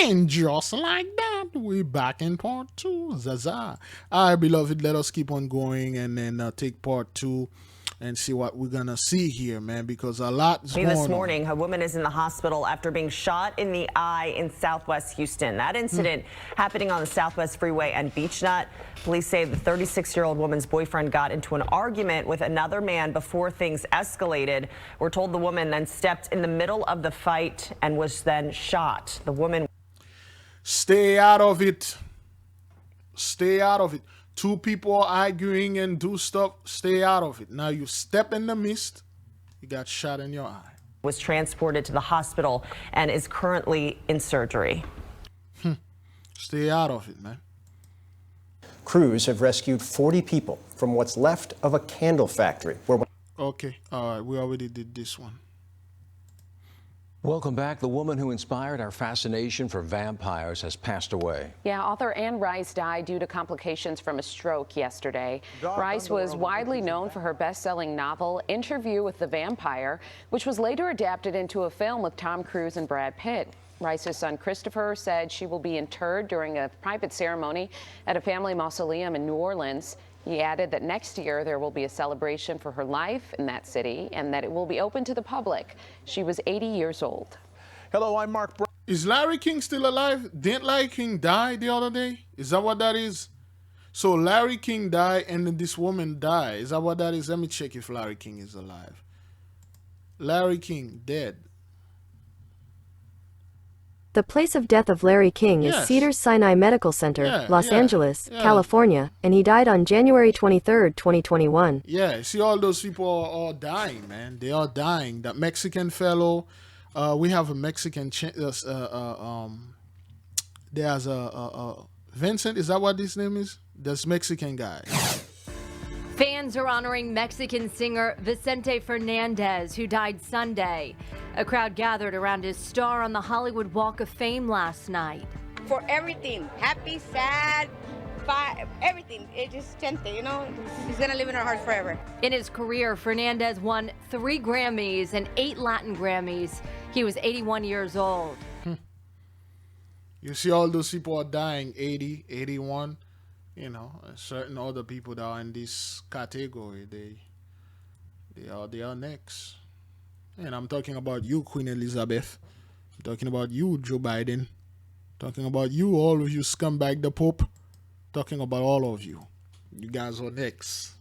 And just like that, we're back in part 2. Zaza. All right, beloved, let us keep on going and then take part 2 and see what we're going to see here, man, because a lot is going on. This morning, a woman is in the hospital after being shot in the eye in Southwest Houston. That incident happening on the Southwest Freeway and Beechnut. Police say the 36-year-old woman's boyfriend got into an argument with another man before things escalated. We're told the woman then stepped in the middle of the fight and was then shot. The woman... Stay out of it. Stay out of it. Two people are arguing and do stuff. Stay out of it. Now you step in the mist. You got shot in your eye. Was transported to the hospital and is currently in surgery. Stay out of it, man. Crews have rescued 40 people from what's left of a candle factory. Okay, all right, we already did this one. Welcome back. The woman who inspired our fascination for vampires has passed away. Yeah, author Anne Rice died due to complications from a stroke yesterday. Rice was widely known for her best-selling novel, Interview with the Vampire, which was later adapted into a film with Tom Cruise and Brad Pitt. Rice's son Christopher said she will be interred during a private ceremony at a family mausoleum in New Orleans. He added that next year there will be a celebration for her life in that city and that it will be open to the public. She was 80 years old. Hello, I'm Mark. Is Larry King still alive? Didn't Larry King die the other day? Is that what that is? So Larry King died and then this woman died. Is that what that is? Let me check if Larry King is alive. Larry King, dead. The place of death of Larry King is Cedars-Sinai Medical Center, Los Angeles, California, and he died on January 23rd, 2021. Yeah, see all those people are all dying, man. They are dying. That Mexican fellow, we have a Mexican, there's a Vincent, is that what his name is? This Mexican guy. Fans are honoring Mexican singer Vicente Fernandez, who died Sunday. A crowd gathered around his star on the Hollywood Walk of Fame last night. For everything, happy, sad, everything. It just tempted, you know. He's gonna live in our hearts forever. In his career, Fernandez won 3 Grammys and 8 Latin Grammys. He was 81 years old. You see all those people are dying, 80, 81. You know, certain other people that are in this category, they are next. And I'm talking about you, Queen Elizabeth. I'm talking about you, Joe Biden. I'm talking about you, all of you scumbag the Pope. I'm talking about all of you. You guys are next.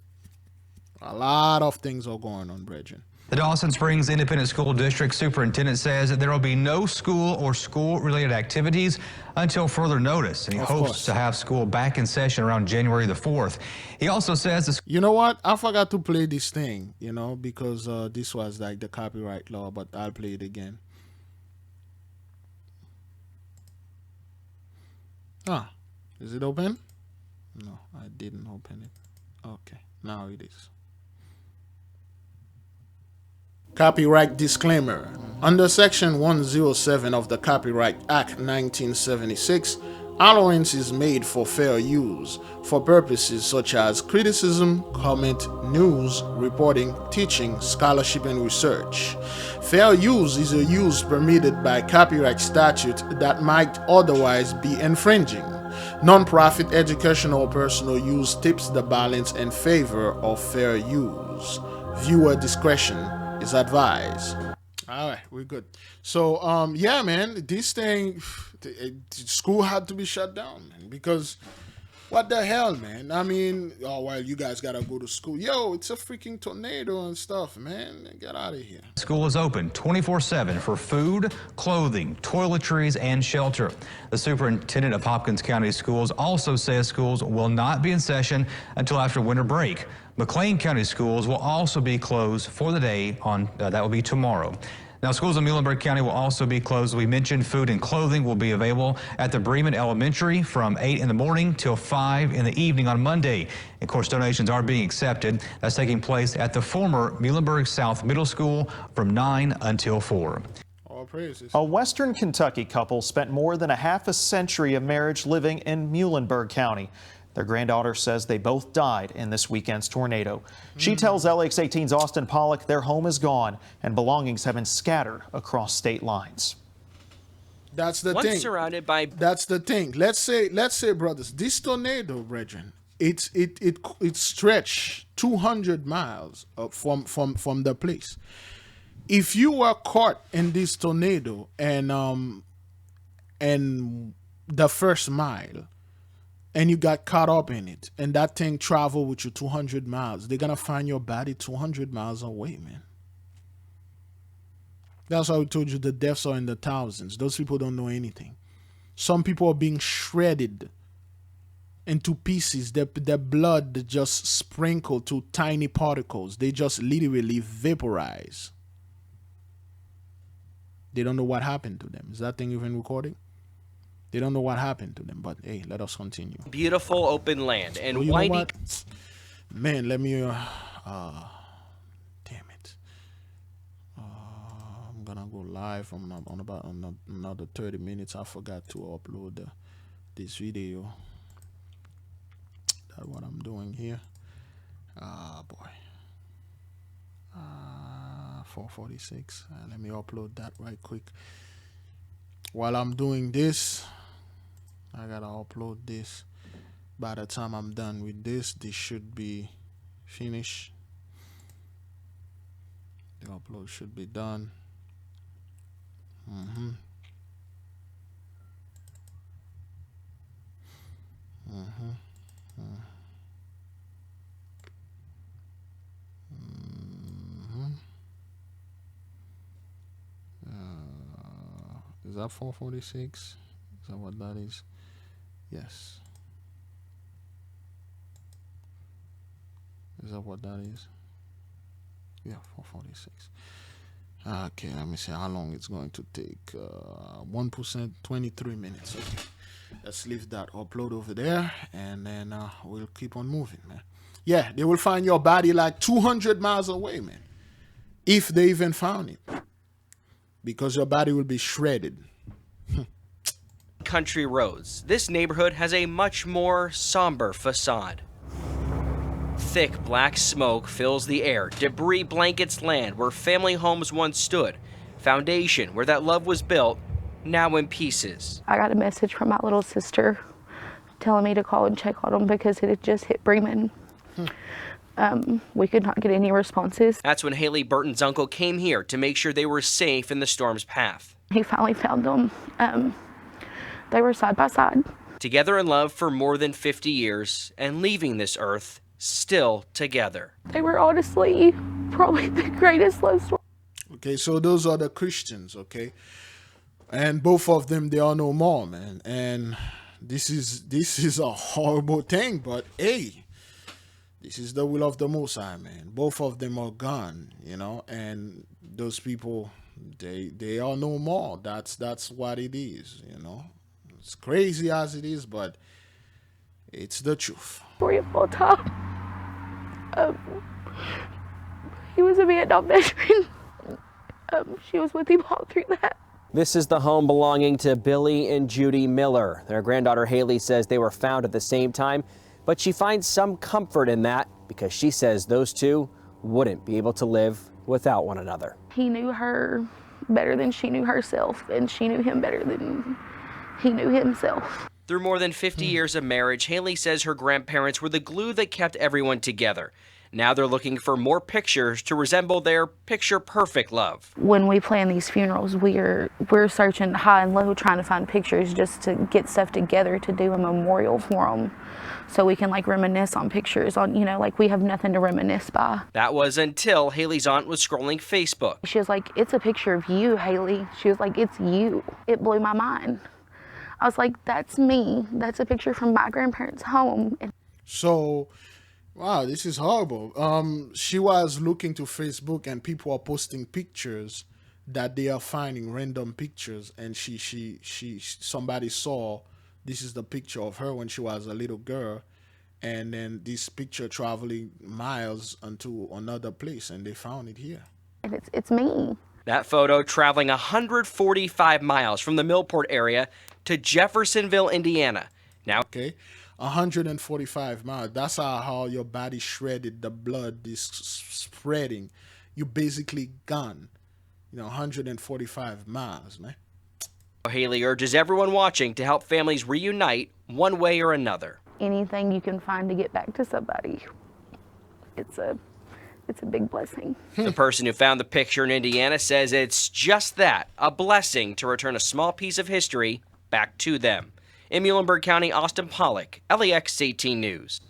A lot of things are going on, brethren. The Dawson Springs Independent School District Superintendent says that there will be no school or school-related activities until further notice, and he hopes to have school back in session around January the 4th. He also says... You know what? I forgot to play this thing, you know, because this was like the copyright law, but I'll play it again. Ah, is it open? No, I didn't open it. Okay, now it is. Copyright disclaimer. Under Section 107 of the Copyright Act 1976, allowance is made for fair use for purposes such as criticism, comment, news, reporting, teaching, scholarship, and research. Fair use is a use permitted by copyright statute that might otherwise be infringing. Non-profit educational or personal use tips the balance in favor of fair use. Viewer discretion is advised. All right, we're good. So, yeah, man, this thing, school had to be shut down, man, because what the hell, man? I mean, oh, well, you guys got to go to school. Yo, it's a freaking tornado and stuff, man. Get out of here. School is open 24/7 for food, clothing, toiletries, and shelter. The superintendent of Hopkins County Schools also says schools will not be in session until after winter break. McLean County Schools will also be closed for the day on, that will be tomorrow. Now, schools in Muhlenberg County will also be closed. We mentioned food and clothing will be available at the Bremen Elementary from 8 in the morning till 5 in the evening on Monday. Of course, donations are being accepted. That's taking place at the former Muhlenberg South Middle School from 9 until 4. All praises. A Western Kentucky couple spent more than a half a century of marriage living in Muhlenberg County. Their granddaughter says they both died in this weekend's tornado. She tells LX18's Austin Pollock their home is gone and belongings have been scattered across state lines. That's the once thing. surrounded by... That's the thing. Let's say, brothers, this tornado, brethren, it stretched 200 miles from the place. If you were caught in this tornado and the first mile, and you got caught up in it, and that thing traveled with you 200 miles, they're gonna find your body 200 miles away, man. That's why we told you the deaths are in the thousands. Those people don't know anything. Some people are being shredded into pieces. Their blood just sprinkled to tiny particles. They just literally vaporize. They don't know what happened to them. Is that thing even recording? They don't know what happened to them. But hey, let us continue. Beautiful open land and you windy... know what? Man, let me... gonna go live on about another 30 minutes. I forgot to upload this video. That's what I'm doing here. Boy. 4:46. Let me upload that right quick. While I'm doing this, I gotta upload this. By the time I'm done with this should be finished. The upload should be done. Is that 4:46? Is that what that is? Yes. Is that what that is? Yeah, 4:46. Okay, let me see how long it's going to take. 1%, 23 minutes. Okay. Let's leave that upload over there, and then we'll keep on moving, man. Yeah, they will find your body like 200 miles away, man. If they even found it. Because your body will be shredded. Country roads. This neighborhood has a much more somber facade. Thick black smoke fills the air. Debris blankets land where family homes once stood. Foundation where that love was built, now in pieces. I got a message from my little sister telling me to call and check on them because it had just hit Bremen. We could not get any responses. That's when Haley Burton's uncle came here to make sure they were safe in the storm's path. He finally found them. They were side by side. Together in love for more than 50 years and leaving this earth still together. They were honestly probably the greatest love story. Okay, so those are the Christians, okay? And both of them, they are no more, man. And this is a horrible thing, but hey, this is the will of the Most High, man. Both of them are gone, you know, and those people, they are no more. That's what it is, you know. It's crazy as it is, but it's the truth. Story of all time. He was a Vietnam veteran. She was with him all through that. This is the home belonging to Billy and Judy Miller. Their granddaughter Haley says they were found at the same time, but she finds some comfort in that because she says those two wouldn't be able to live without one another. He knew her better than she knew herself, and she knew him better than he knew himself. Through more than 50 years of marriage, Haley says her grandparents were the glue that kept everyone together. Now they're looking for more pictures to resemble their picture-perfect love. When we plan these funerals, we're searching high and low, trying to find pictures just to get stuff together to do a memorial for them, so we can like reminisce on pictures on, you know, like we have nothing to reminisce by. That was until Haley's aunt was scrolling Facebook. She was like, "It's a picture of you, Haley." She was like, "It's you." It blew my mind. I was like, that's me. That's a picture from my grandparents' home. So, wow, this is horrible. She was looking to Facebook and people are posting pictures that they are finding, random pictures, and somebody saw this is the picture of her when she was a little girl, and then this picture traveling miles into another place, and they found it here. And it's me. That photo traveling 145 miles from the Millport area to Jeffersonville, Indiana. Now, okay, 145 miles. That's how your body shredded. The blood is spreading. You're basically gone. You know, 145 miles, man. Haley urges everyone watching to help families reunite one way or another. Anything you can find to get back to somebody, it's a big blessing. The person who found the picture in Indiana says it's just that, a blessing to return a small piece of history back to them. In Muhlenberg County, Austin Pollock, LEX 18 News.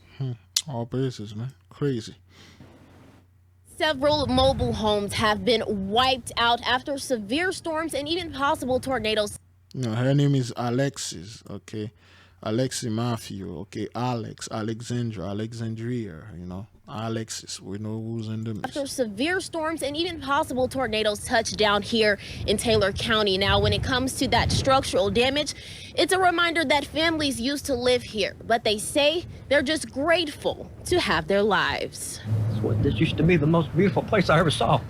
All praises, man. Crazy. Several mobile homes have been wiped out after severe storms and even possible tornadoes. Her name is Alexis, okay? Alexis Matthew, okay? Alex, Alexandra, Alexandria, Alexis, we know who's in the midst. After severe storms and even possible tornadoes touched down here in Taylor County. Now, when it comes to that structural damage, it's a reminder that families used to live here, but they say they're just grateful to have their lives. This used to be the most beautiful place I ever saw.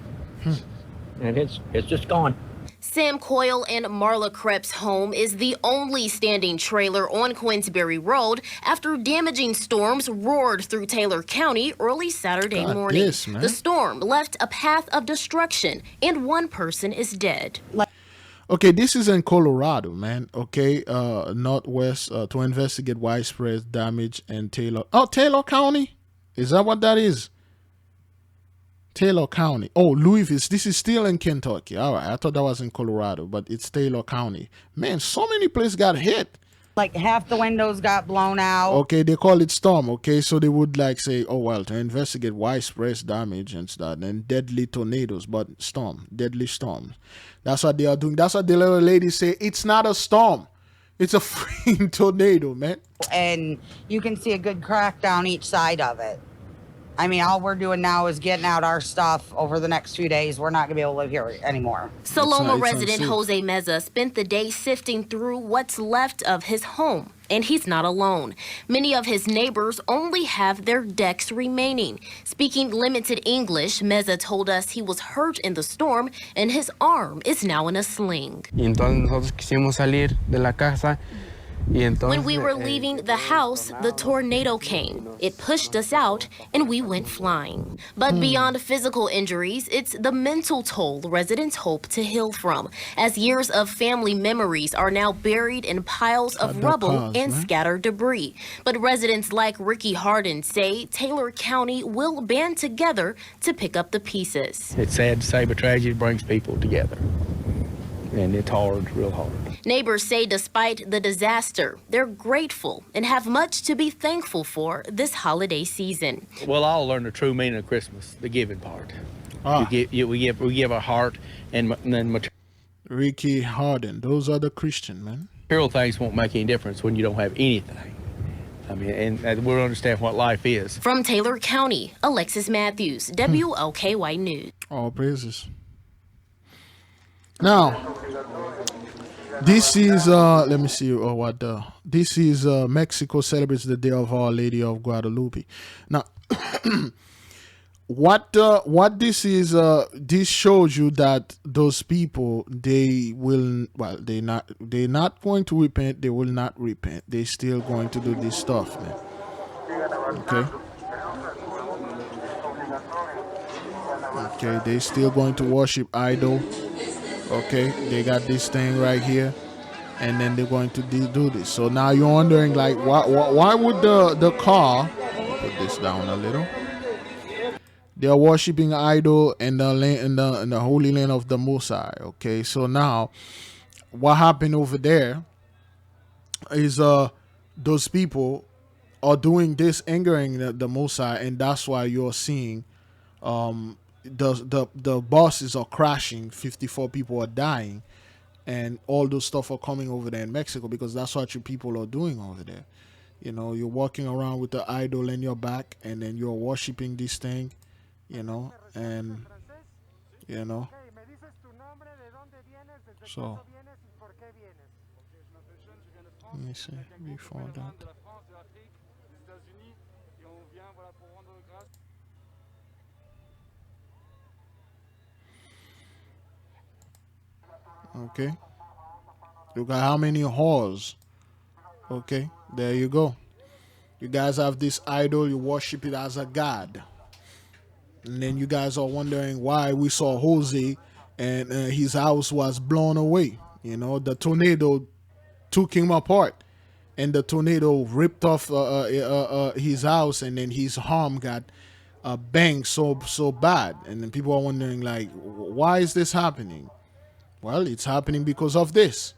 And it's just gone. Sam Coyle and Marla Krepp's home is the only standing trailer on Queensberry Road after damaging storms roared through Taylor County early Saturday morning. The storm left a path of destruction and one person is dead. Okay, this is in Colorado, man. Okay, Northwest to investigate widespread damage in Taylor. Oh, Taylor County? Is that what that is? Taylor County. Oh, Louisville. This is still in Kentucky. All right. I thought that was in Colorado, but it's Taylor County. Man, so many places got hit. Like half the windows got blown out. Okay, they call it storm. Okay, so they would like say, oh, well, to investigate widespread damage and stuff, and deadly tornadoes, but storm, deadly storms. That's what they are doing. That's what the little lady say. It's not a storm. It's a freaking tornado, man. And you can see a good crack down each side of it. I mean, all we're doing now is getting out our stuff over the next few days. We're not going to be able to live here anymore. Saloma resident Jose Meza spent the day sifting through what's left of his home. And he's not alone. Many of his neighbors only have their decks remaining. Speaking limited English, Meza told us he was hurt in the storm and his arm is now in a sling. When we were leaving the house, the tornado came. It pushed us out, and we went flying. But beyond physical injuries, it's the mental toll residents hope to heal from, as years of family memories are now buried in piles of rubble and scattered debris. But residents like Ricky Harden say Taylor County will band together to pick up the pieces. It's sad to say, but tragedy brings people together. And it's hard, real hard. Neighbors say despite the disaster, they're grateful and have much to be thankful for this holiday season. We'll all learn the true meaning of Christmas, the giving part. We give our heart and then Ricky Harden, those are the Christian, man. Material things won't make any difference when you don't have anything. I mean, and we'll understand what life is. From Taylor County, Alexis Matthews, WLKY News. All praises. Now, this is let me see this is Mexico celebrates the day of Our Lady of Guadalupe. Now, what this is, this shows you that those people, they're not going to repent. They will not repent. They're still going to do this stuff, man. Okay, they're still going to worship idol. Okay, they got this thing right here, and then they're going to do this. So now you're wondering, like, why would the car, put this down a little, they are worshiping idol in the land, in the holy land of the Mosai. Okay, so now what happened over there is those people are doing this, angering the Mosai, and that's why you're seeing the buses are crashing, 54 people are dying, and all those stuff are coming over there in Mexico, because that's what you people are doing over there. You know, you're walking around with the idol in your back, and then you're worshiping this thing, and so let me see before that. Okay, look at how many whores. Okay, there you go. You guys have this idol, you worship it as a god, and then you guys are wondering why we saw Jose and his house was blown away. You know, the tornado took him apart, and the tornado ripped off his house, and then his arm got banged so bad. And then people are wondering, like, why is this happening? Well, it's happening because of this.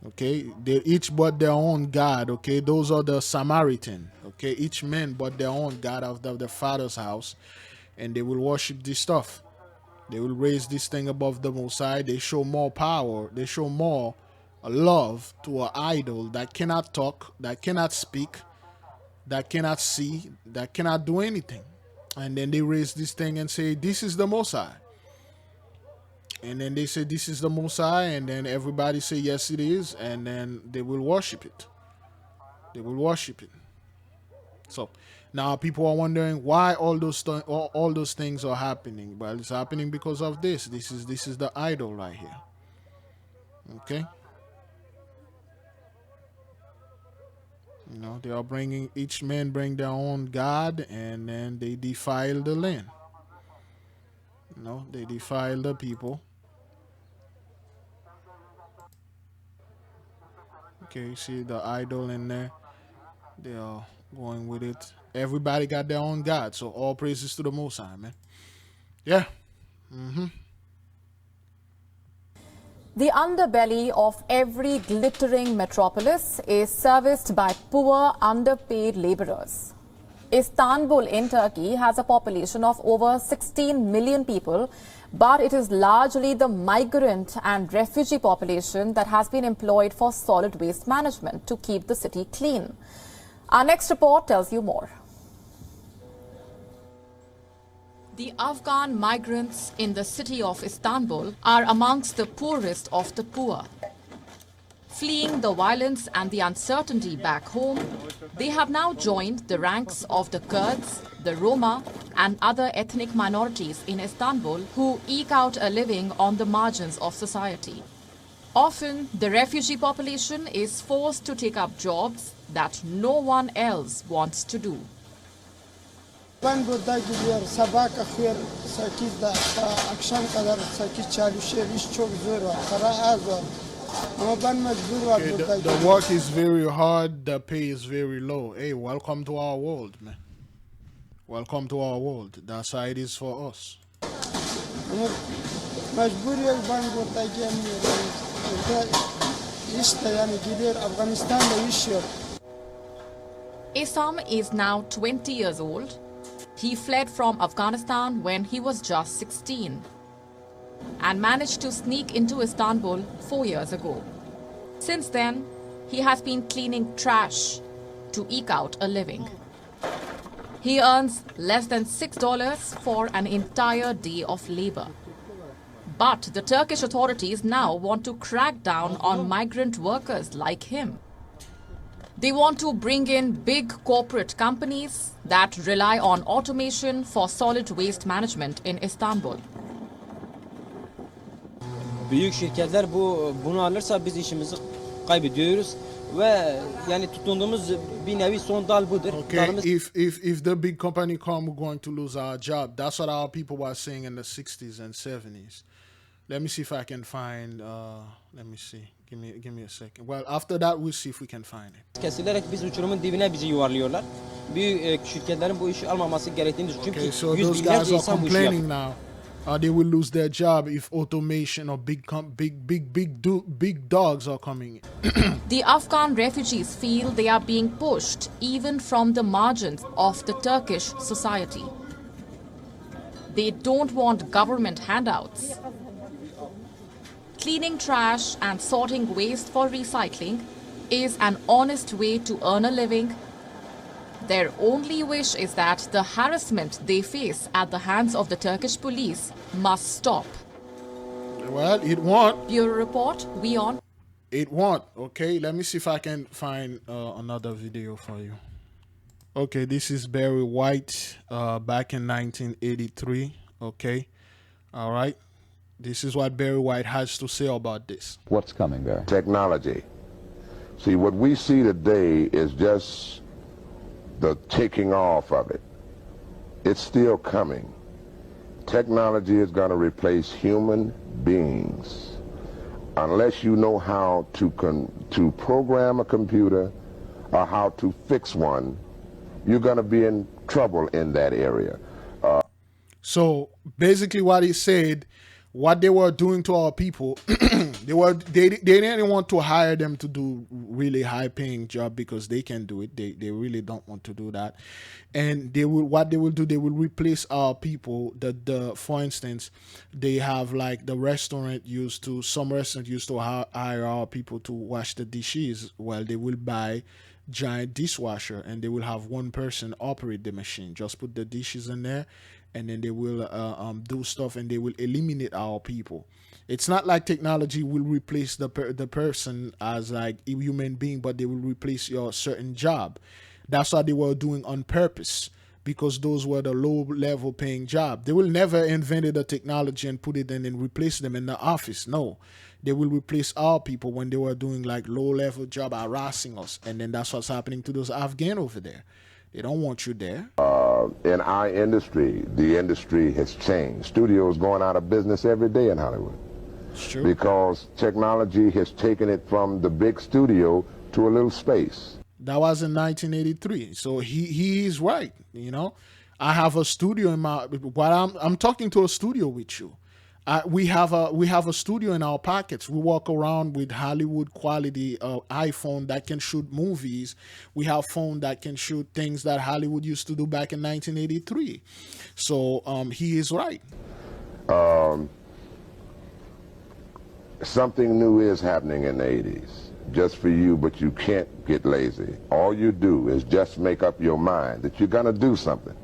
Okay, they each but their own God. Okay, those are the Samaritan. Okay, each man but their own God of the Father's house, and they will worship this stuff. They will raise this thing above the Most High. They show more power. They show more love to an idol that cannot talk, that cannot speak, that cannot see, that cannot do anything. And then they raise this thing and say, this is the Most High. And then they say, this is the Most High. And then everybody say, yes, it is. And then they will worship it. They will worship it. So now people are wondering why all those things are happening. Well, it's happening because of this. This is the idol right here. Okay. You know, they are bringing, each man bring their own God, and then they defile the land. You know, they defile the people. Okay, you see the idol in there. They are going with it. Everybody got their own God, so all praises to the Most High, man. Yeah. The underbelly of every glittering metropolis is serviced by poor, underpaid laborers. Istanbul in Turkey has a population of over 16 million people, but it is largely the migrant and refugee population that has been employed for solid waste management to keep the city clean. Our next report tells you more. The Afghan migrants in the city of Istanbul are amongst the poorest of the poor. Fleeing the violence and the uncertainty back home, they have now joined the ranks of the Kurds, the Roma, and other ethnic minorities in Istanbul who eke out a living on the margins of society. Often, the refugee population is forced to take up jobs that no one else wants to do. Ben burada gidiyorum. Sabah kalkıyorum 8'de akşam kadar 8 çalışıyorum. İş çok zor var. Para az var. Ama ben mecbur var burada. The work is very hard. The pay is very low. Hey, welcome to our world, man. Welcome to our world. That's how it is for us. Ama mecburiyim ben burada gelmiyorum. Burada işte yani gidiyor Afganistan'da iş yok. Isam is now 20 years old. He fled from Afghanistan when he was just 16 and managed to sneak into Istanbul 4 years ago. Since then, he has been cleaning trash to eke out a living. He earns less than $6 for an entire day of labor. But the Turkish authorities now want to crack down on migrant workers like him. They want to bring in big corporate companies that rely on automation for solid waste management in Istanbul. Büyük şirketler bunu alırsa biz işimizi kaybediyoruz ve yani tutunduğumuz bir nevi son dal budur. Okay, if the big company come, we're going to lose our job. That's what our people were saying in the 60s and 70s. Let me see if I can find. Let me see. Give me a second. Well, after that, we'll see if we can find it. Kesilerek biz uçurumun dibine bizi yuvarlıyorlar. Büyük şirketlerin bu işi almaması gerektiğini çünkü okay, so those guys are complaining now. They will lose their job if automation or big dogs are coming in. The Afghan refugees feel they are being pushed even from the margins of the Turkish society. They don't want government handouts. Cleaning trash and sorting waste for recycling is an honest way to earn a living. Their only wish is that the harassment they face at the hands of the Turkish police must stop. Well, it won't. Bureau report, we on. It won't. Okay, let me see if I can find another video for you. Okay, this is Barry White back in 1983. Okay, all right. This is what Barry White has to say about this. What's coming there? Technology. See, what we see today is just the taking off of it. It's still coming. Technology is going to replace human beings. unless you know how to program a computer or how to fix one, you're going to be in trouble in that area. So basically what he said, what they were doing to our people, they didn't want to hire them to do really high paying job because they can do it. They really don't want to do that. And they will do, they will replace our people. For instance, they have like some restaurant used to hire our people to wash the dishes. Well, they will buy giant dishwasher and they will have one person operate the machine, just put the dishes in there, and then they will do stuff and they will eliminate our people. It's not like technology will replace the person as like a human being, but they will replace your certain job. That's what they were doing on purpose, because those were the low level paying job. They will never invented the technology and put it in and replace them in the office. No, they will replace our people when they were doing like low level job, harassing us. And then that's what's happening to those Afghan over there. They don't want you there. In our industry, the industry has changed. Studios going out of business every day in Hollywood. It's true. Because technology has taken it from the big studio to a little space. That was in 1983. So he is right. You know, I have a studio in my. While I'm talking to a studio with you. We have a studio in our pockets. We walk around with Hollywood quality iPhone that can shoot movies. We have phone that can shoot things that Hollywood used to do back in 1983. So he is right. Something new is happening in the 80s, just for you, but you can't get lazy. All you do is just make up your mind that you're gonna do something.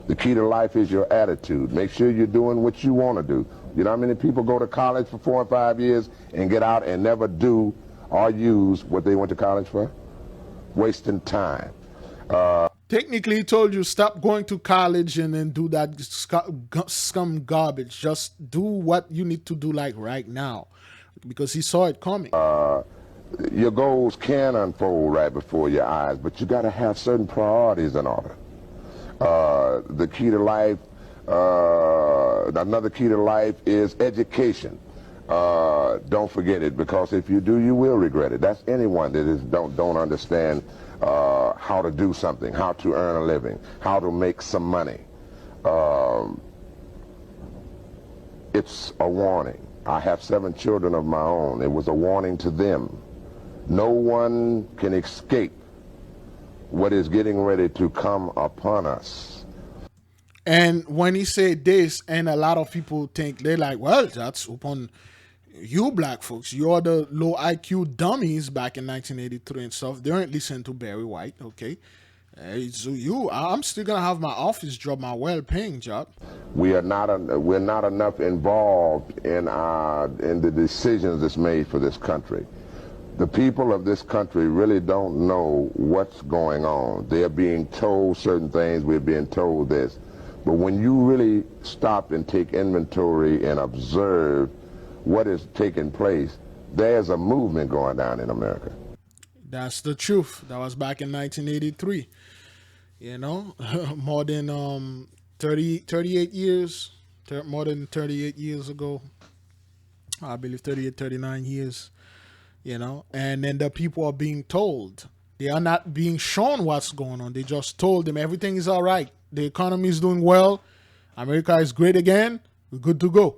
The key to life is your attitude. Make sure you're doing what you want to do. You know how many people go to college for 4 and 5 years and get out and never do or use what they went to college for? Wasting time. Technically, he told you stop going to college and then do that scum garbage. Just do what you need to do like right now, because he saw it coming. Your goals can unfold right before your eyes, but you got to have certain priorities in order. The key to life, another key to life is education. Don't forget it, because if you do, you will regret it. That's anyone that don't understand how to do something, how to earn a living, how to make some money. It's a warning. I have 7 children of my own. It was a warning to them. No one can escape what is getting ready to come upon us. And when he said this, and a lot of people think, they're like, well, that's upon you black folks. You're the low IQ dummies back in 1983 and stuff. They aren't listening to Barry White, okay? So I'm still gonna have my office job, my well-paying job. We're not enough involved in the decisions that's made for this country. The people of this country really don't know what's going on. They're being told certain things, we're being told this. But when you really stop and take inventory and observe what is taking place, there's a movement going down in America. That's the truth. That was back in 1983. You know, more than 38 years, more than 38 years ago. I believe 38, 39 years. You know, and then the people are being told. They are not being shown what's going on. They just told them everything is all right. The economy is doing well. America is great again. We're good to go.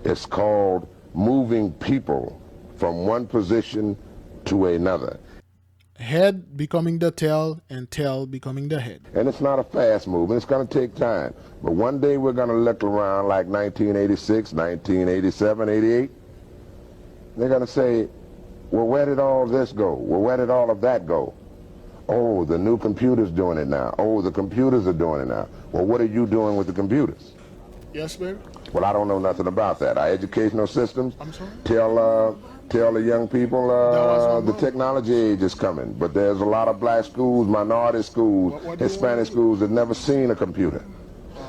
It's called moving people from one position to another. Head becoming the tail and tail becoming the head. And it's not a fast move, and it's going to take time. But one day we're going to look around like 1986, 1987, 88. They're going to say, well, where did all this go? Well, where did all of that go? Oh, the new computer's doing it now. Oh, the computers are doing it now. Well, what are you doing with the computers? Yes, baby. Well, I don't know nothing about that. Our educational systems tell the young people the technology age is coming. But there's a lot of black schools, minority schools, Hispanic schools that never seen a computer.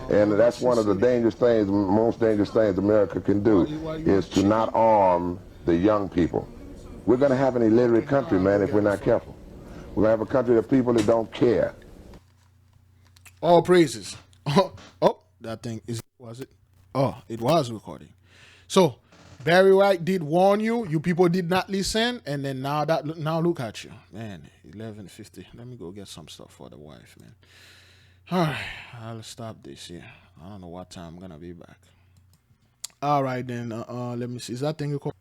And that's one of the dangerous things, most dangerous things America can do, is to not arm the young people. We're going to have an illiterate country, man, if we're not careful. We're going to have a country of people that don't care. All praises. Oh, that thing was it? Oh, it was recording. So Barry White did warn you. You people did not listen, and then now look at you, man. 11:50. Let me go get some stuff for the wife, man. All right, I'll stop this here. I don't know what time I'm gonna be back. All right, then. Let me see. Is that thing recording?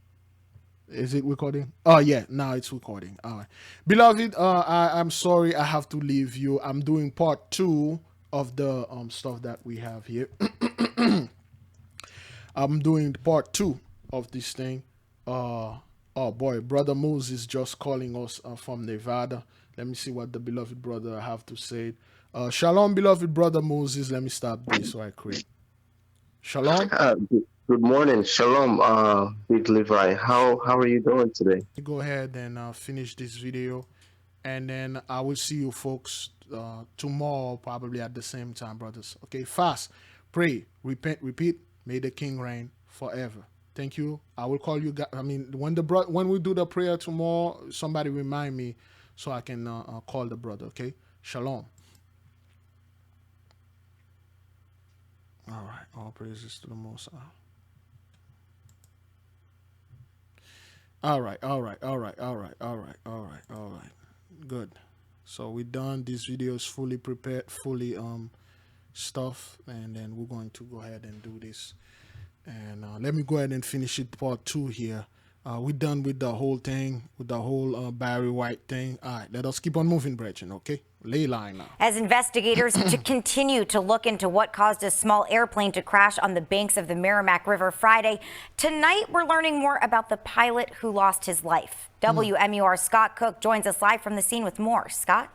Is it recording? Oh yeah, now it's recording. All right, beloved. I'm sorry I have to leave you. I'm doing part 2 of the stuff that we have here. I'm doing part 2 of this thing. Oh boy, brother Moses just calling us from Nevada. Let me see what the beloved brother have to say. Shalom, beloved brother Moses. Let me stop this right quick. Shalom. Good morning. Shalom, Big Levi. How are you doing today? Go ahead and finish this video, and then I will see you folks tomorrow, probably at the same time, brothers. Okay, fast, pray, repent, repeat. May the King reign forever. Thank you. I will call you guys. I mean, when we do the prayer tomorrow, somebody remind me so I can call the brother. Okay, shalom. All right, all praises to the Most High. All right. Good. So we're done. This video is fully prepared, fully stuff, and then we're going to go ahead and do this. And let me go ahead and finish it part 2 here. We're done with the whole thing, with the whole Barry White thing. All right, let us keep on moving, brethren, okay? Ley line now. As investigators to continue to look into what caused a small airplane to crash on the banks of the Merrimack River Friday, tonight we're learning more about the pilot who lost his life. WMUR Scott Cook joins us live from the scene with more. Scott?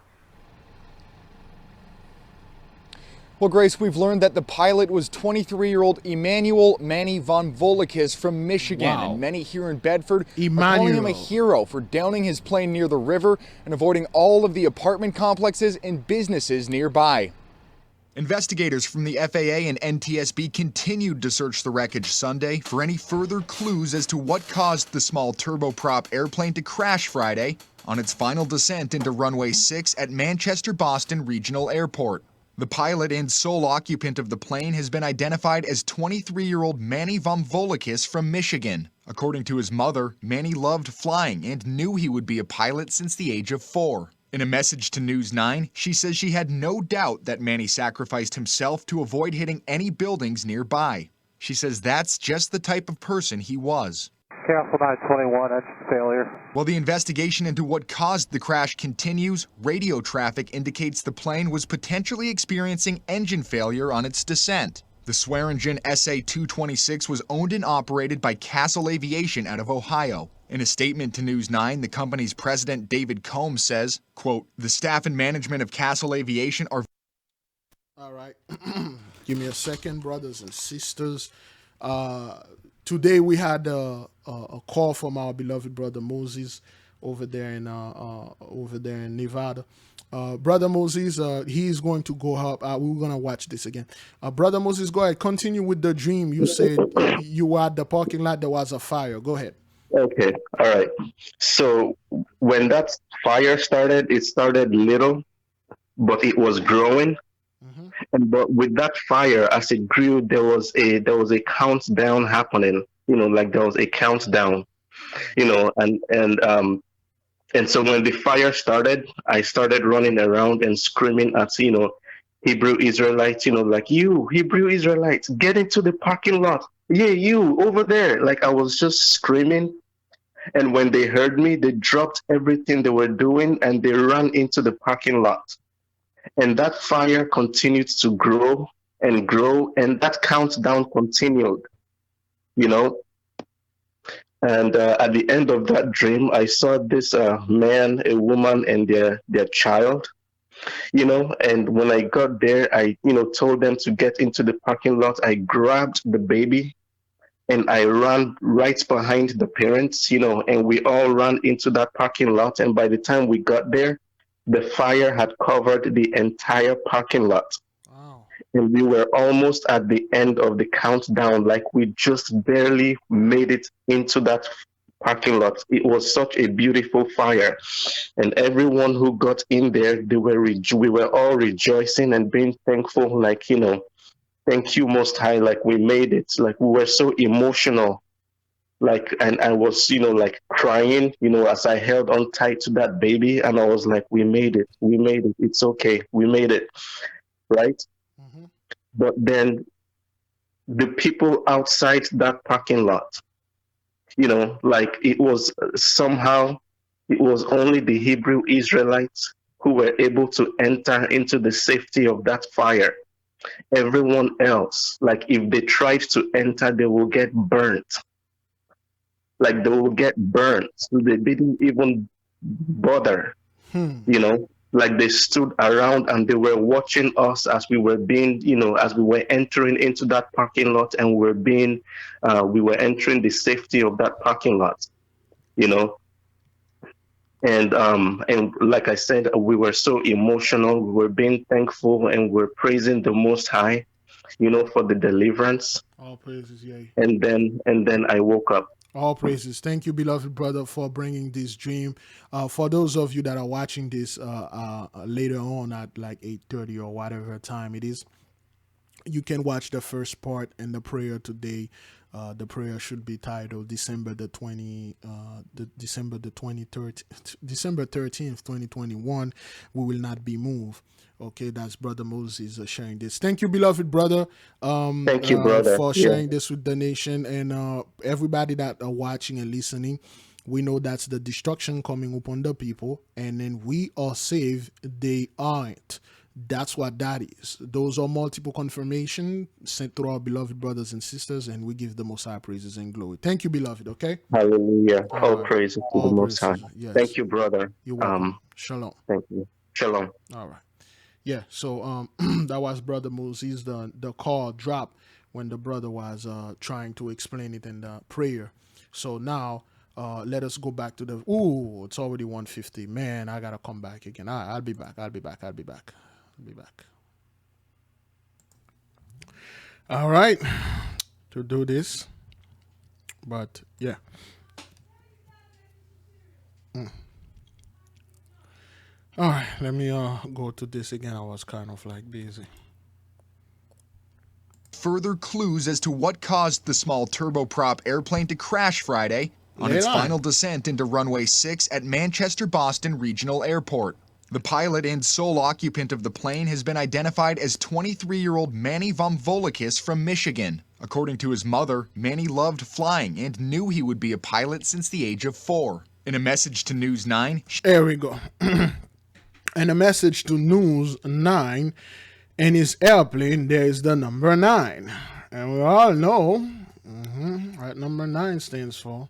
Well, Grace, we've learned that the pilot was 23-year-old Emmanuel Manny von Volikis from Michigan. Wow. And many here in Bedford are calling him a hero for downing his plane near the river and avoiding all of the apartment complexes and businesses nearby. Investigators from the FAA and NTSB continued to search the wreckage Sunday for any further clues as to what caused the small turboprop airplane to crash Friday on its final descent into runway 6 at Manchester-Boston Regional Airport. The pilot and sole occupant of the plane has been identified as 23-year-old Manny von Volikis from Michigan. According to his mother, Manny loved flying and knew he would be a pilot since the age of 4. In a message to News 9, she says she had no doubt that Manny sacrificed himself to avoid hitting any buildings nearby. She says that's just the type of person he was. Castle 921, engine failure. While the investigation into what caused the crash continues, radio traffic indicates the plane was potentially experiencing engine failure on its descent. The Swearingen SA-226 was owned and operated by Castle Aviation out of Ohio. In a statement to News 9, the company's president, David Combs, says, quote, "The staff and management of Castle Aviation are..." All right. Give me a second, brothers and sisters. Today we had a call from our beloved brother Moses over there in Nevada. Brother Moses, he's going to go up. We're gonna watch this again. Brother Moses, go ahead. Continue with the dream. You said you were at the parking lot. There was a fire. Go ahead. Okay, all right. So when that fire started, it started little, but it was growing. And but with that fire, as it grew, there was a countdown happening. You know, like there was a countdown. You know, and so when the fire started, I started running around and screaming at Hebrew Israelites. You know, like, you Hebrew Israelites, get into the parking lot. Yeah, you over there. Like I was just screaming. And when they heard me, they dropped everything they were doing and they ran into the parking lot. And that fire continued to grow, and that countdown continued, you know. And at the end of that dream, I saw this man, a woman, and their child, you know. And when I got there, I, told them to get into the parking lot. I grabbed the baby, and I ran right behind the parents, and we all ran into that parking lot. And by the time we got there, the fire had covered the entire parking lot. Wow. And we were almost at the end of the countdown, like we just barely made it into that parking lot. It was such a beautiful fire. And everyone who got in there, we were all rejoicing and being thankful, like, thank you, Most High, like we made it. Like we were so emotional. Like, and I was, like crying, as I held on tight to that baby, and I was like, we made it, it's okay, we made it, right? But then the people outside that parking lot, like it was only the Hebrew Israelites who were able to enter into the safety of that fire. Everyone else, like if they tried to enter, they will get burnt. Like they will get burnt. So they didn't even bother, like they stood around and they were watching us as we were being, as we were entering into that parking lot, and we were entering the safety of that parking lot, And like I said, we were so emotional. We were being thankful, and we're praising the Most High, for the deliverance. All praises, yay. And then I woke up. All praises. Thank you, beloved brother, for bringing this dream. For those of you that are watching this later on at like 8:30 or whatever time it is, you can watch the first part and the prayer today. The prayer should be titled December 13th, 2021. We will not be moved. Okay, that's Brother Moses sharing this. Thank you, beloved brother. Thank you, brother, for sharing this with the nation and everybody that are watching and listening. We know that's the destruction coming upon the people, and then we are saved. They aren't. That's what that is. Those are multiple confirmation sent through our beloved brothers and sisters, and we give the Most High praises and glory. Thank you, beloved. Okay. Hallelujah. All praises to the Most High. Yes. Thank you, brother. You're welcome. Shalom. Thank you. Shalom. All right. Yeah. So that was Brother Moses. The call dropped when the brother was trying to explain it in the prayer. So now let us go back to the. Ooh, it's already 1:50. Man, I gotta come back again. I'll be back. I'll be back. All right, to do this, but yeah. All right, let me go to this again. I was kind of like busy. Further clues as to what caused the small turboprop airplane to crash Friday on its final descent into runway 6 at Manchester Boston Regional Airport. The pilot and sole occupant of the plane has been identified as 23-year-old Manny Vomvolikis from Michigan. According to his mother, Manny loved flying and knew he would be a pilot since the age of 4. In a message to News 9... There we go. And a message to News 9, in his airplane, there is the number 9. And we all know what number 9 stands for.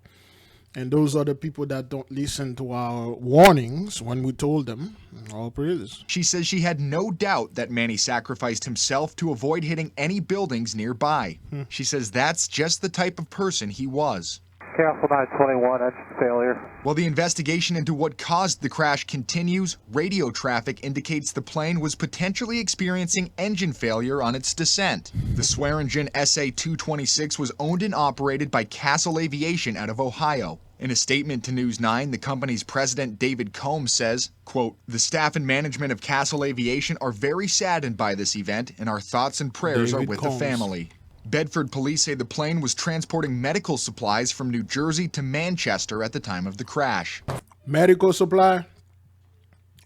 And those are the people that don't listen to our warnings when we told them. All praises. She says she had no doubt that Manny sacrificed himself to avoid hitting any buildings nearby. She says that's just the type of person he was. Castle 921, engine failure. While the investigation into what caused the crash continues, radio traffic indicates the plane was potentially experiencing engine failure on its descent. The Swearingen SA-226 was owned and operated by Castle Aviation out of Ohio. In a statement to News 9, the company's president, David Combs, says, quote, "The staff and management of Castle Aviation are very saddened by this event, and our thoughts and prayers are with the family." Bedford police say the plane was transporting medical supplies from New Jersey to Manchester at the time of the crash. Medical supply?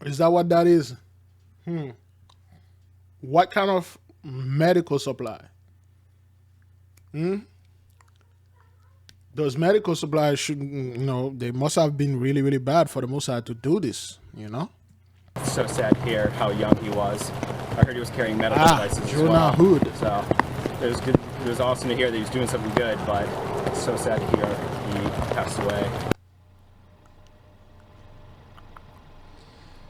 Is that what that is? What kind of medical supply? Those medical supplies should, they must have been really, really bad for the Mossad to do this, It's so sad to hear how young he was. I heard he was carrying medical devices as well. Hood. So it was good. It was awesome to hear that he was doing something good, but it's so sad to hear he passed away.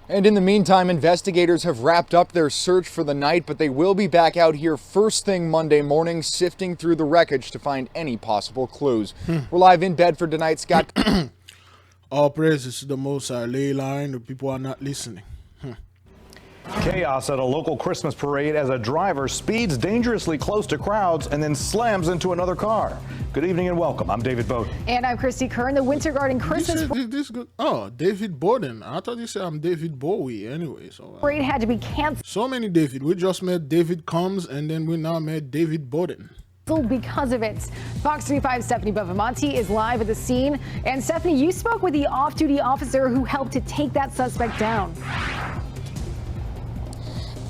And in the meantime, investigators have wrapped up their search for the night, but they will be back out here first thing Monday morning, sifting through the wreckage to find any possible clues. We're live in Bedford tonight, Scott. All praises to the Most High. Lay line, the people are not listening. Chaos at a local Christmas parade as a driver speeds dangerously close to crowds and then slams into another car. Good evening and welcome. I'm David Bowden. And I'm Christy Kern. The Winter Garden Christmas David Bowden. I thought you said I'm David Bowie anyway. So parade had to be canceled. So many David. We just met David Combs and then we now met David Bowden. because of it. Fox 35's Stephanie Bevamonte is live at the scene. And Stephanie, you spoke with the off-duty officer who helped to take that suspect down.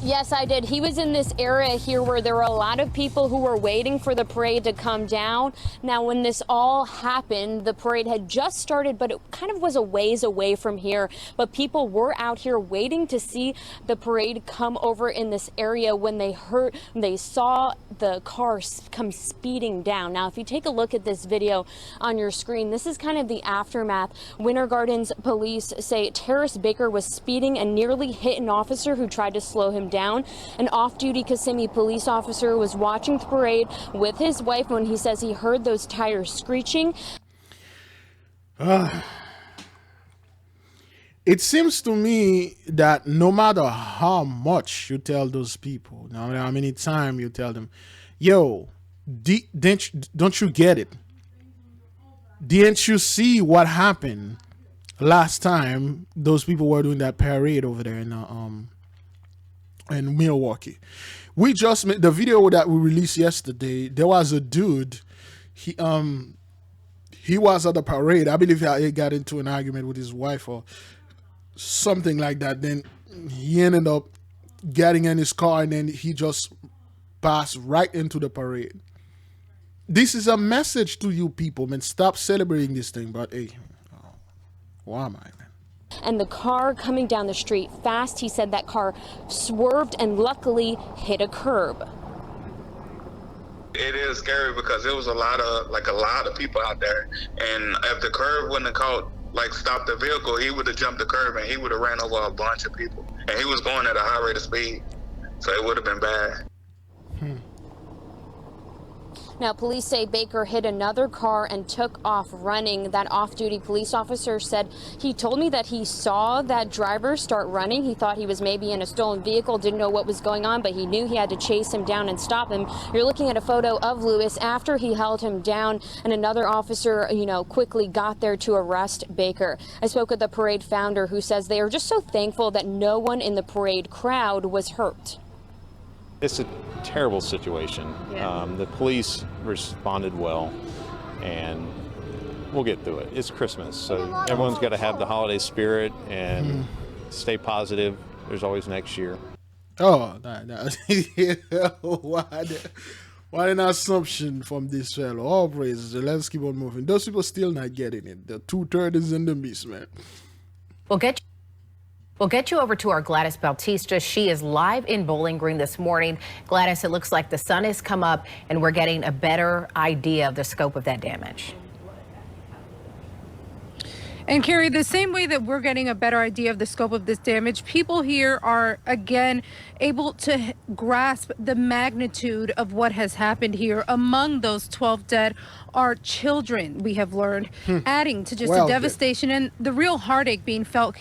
Yes, I did. He was in this area here where there were a lot of people who were waiting for the parade to come down. Now, when this all happened, the parade had just started, but it kind of was a ways away from here. But people were out here waiting to see the parade come over in this area when they saw the car come speeding down. Now, if you take a look at this video on your screen, this is kind of the aftermath. Winter Gardens police say Terrace Baker was speeding and nearly hit an officer who tried to slow him down. An off-duty Kissimmee police officer was watching the parade with his wife when he says he heard those tires screeching. It seems to me that no matter how much you tell those people, no matter how many times you tell them, yo, don't you get it? Didn't you see what happened last time those people were doing that parade over there in Milwaukee? We just made the video that we released yesterday. There was a dude, he was at the parade. I believe he got into an argument with his wife or something like that. Then he ended up getting in his car and then he just passed right into the parade. This is a message to you people, man. Stop celebrating this thing, but hey, why am I, man? And the car coming down the street fast, he said that car swerved and luckily hit a curb. It is scary because there was a lot of people out there, and if the curb wouldn't have stopped the vehicle, he would have jumped the curb and he would have ran over a bunch of people. And he was going at a high rate of speed, so it would have been bad. Now, police say Baker hit another car and took off running. That off-duty police officer said, he told me that he saw that driver start running. He thought he was maybe in a stolen vehicle, didn't know what was going on, but he knew he had to chase him down and stop him. You're looking at a photo of Lewis after he held him down, and another officer, quickly got there to arrest Baker. I spoke with the parade founder who says they are just so thankful that no one in the parade crowd was hurt. It's a terrible situation. Yeah. The police responded well, and we'll get through it. It's Christmas, so everyone's got to have the holiday spirit and stay positive. There's always next year. Oh, what an assumption from this fellow. All praises. Let's keep on moving. Those people still not getting it. The 2/3 is in the mist, man. We'll get you over to our Gladys Bautista. She is live in Bowling Green this morning. Gladys, it looks like the sun has come up and we're getting a better idea of the scope of that damage. And Carrie, the same way that we're getting a better idea of the scope of this damage, people here are again able to grasp the magnitude of what has happened here. Among those 12 dead are children, we have learned, adding to just the devastation and the real heartache being felt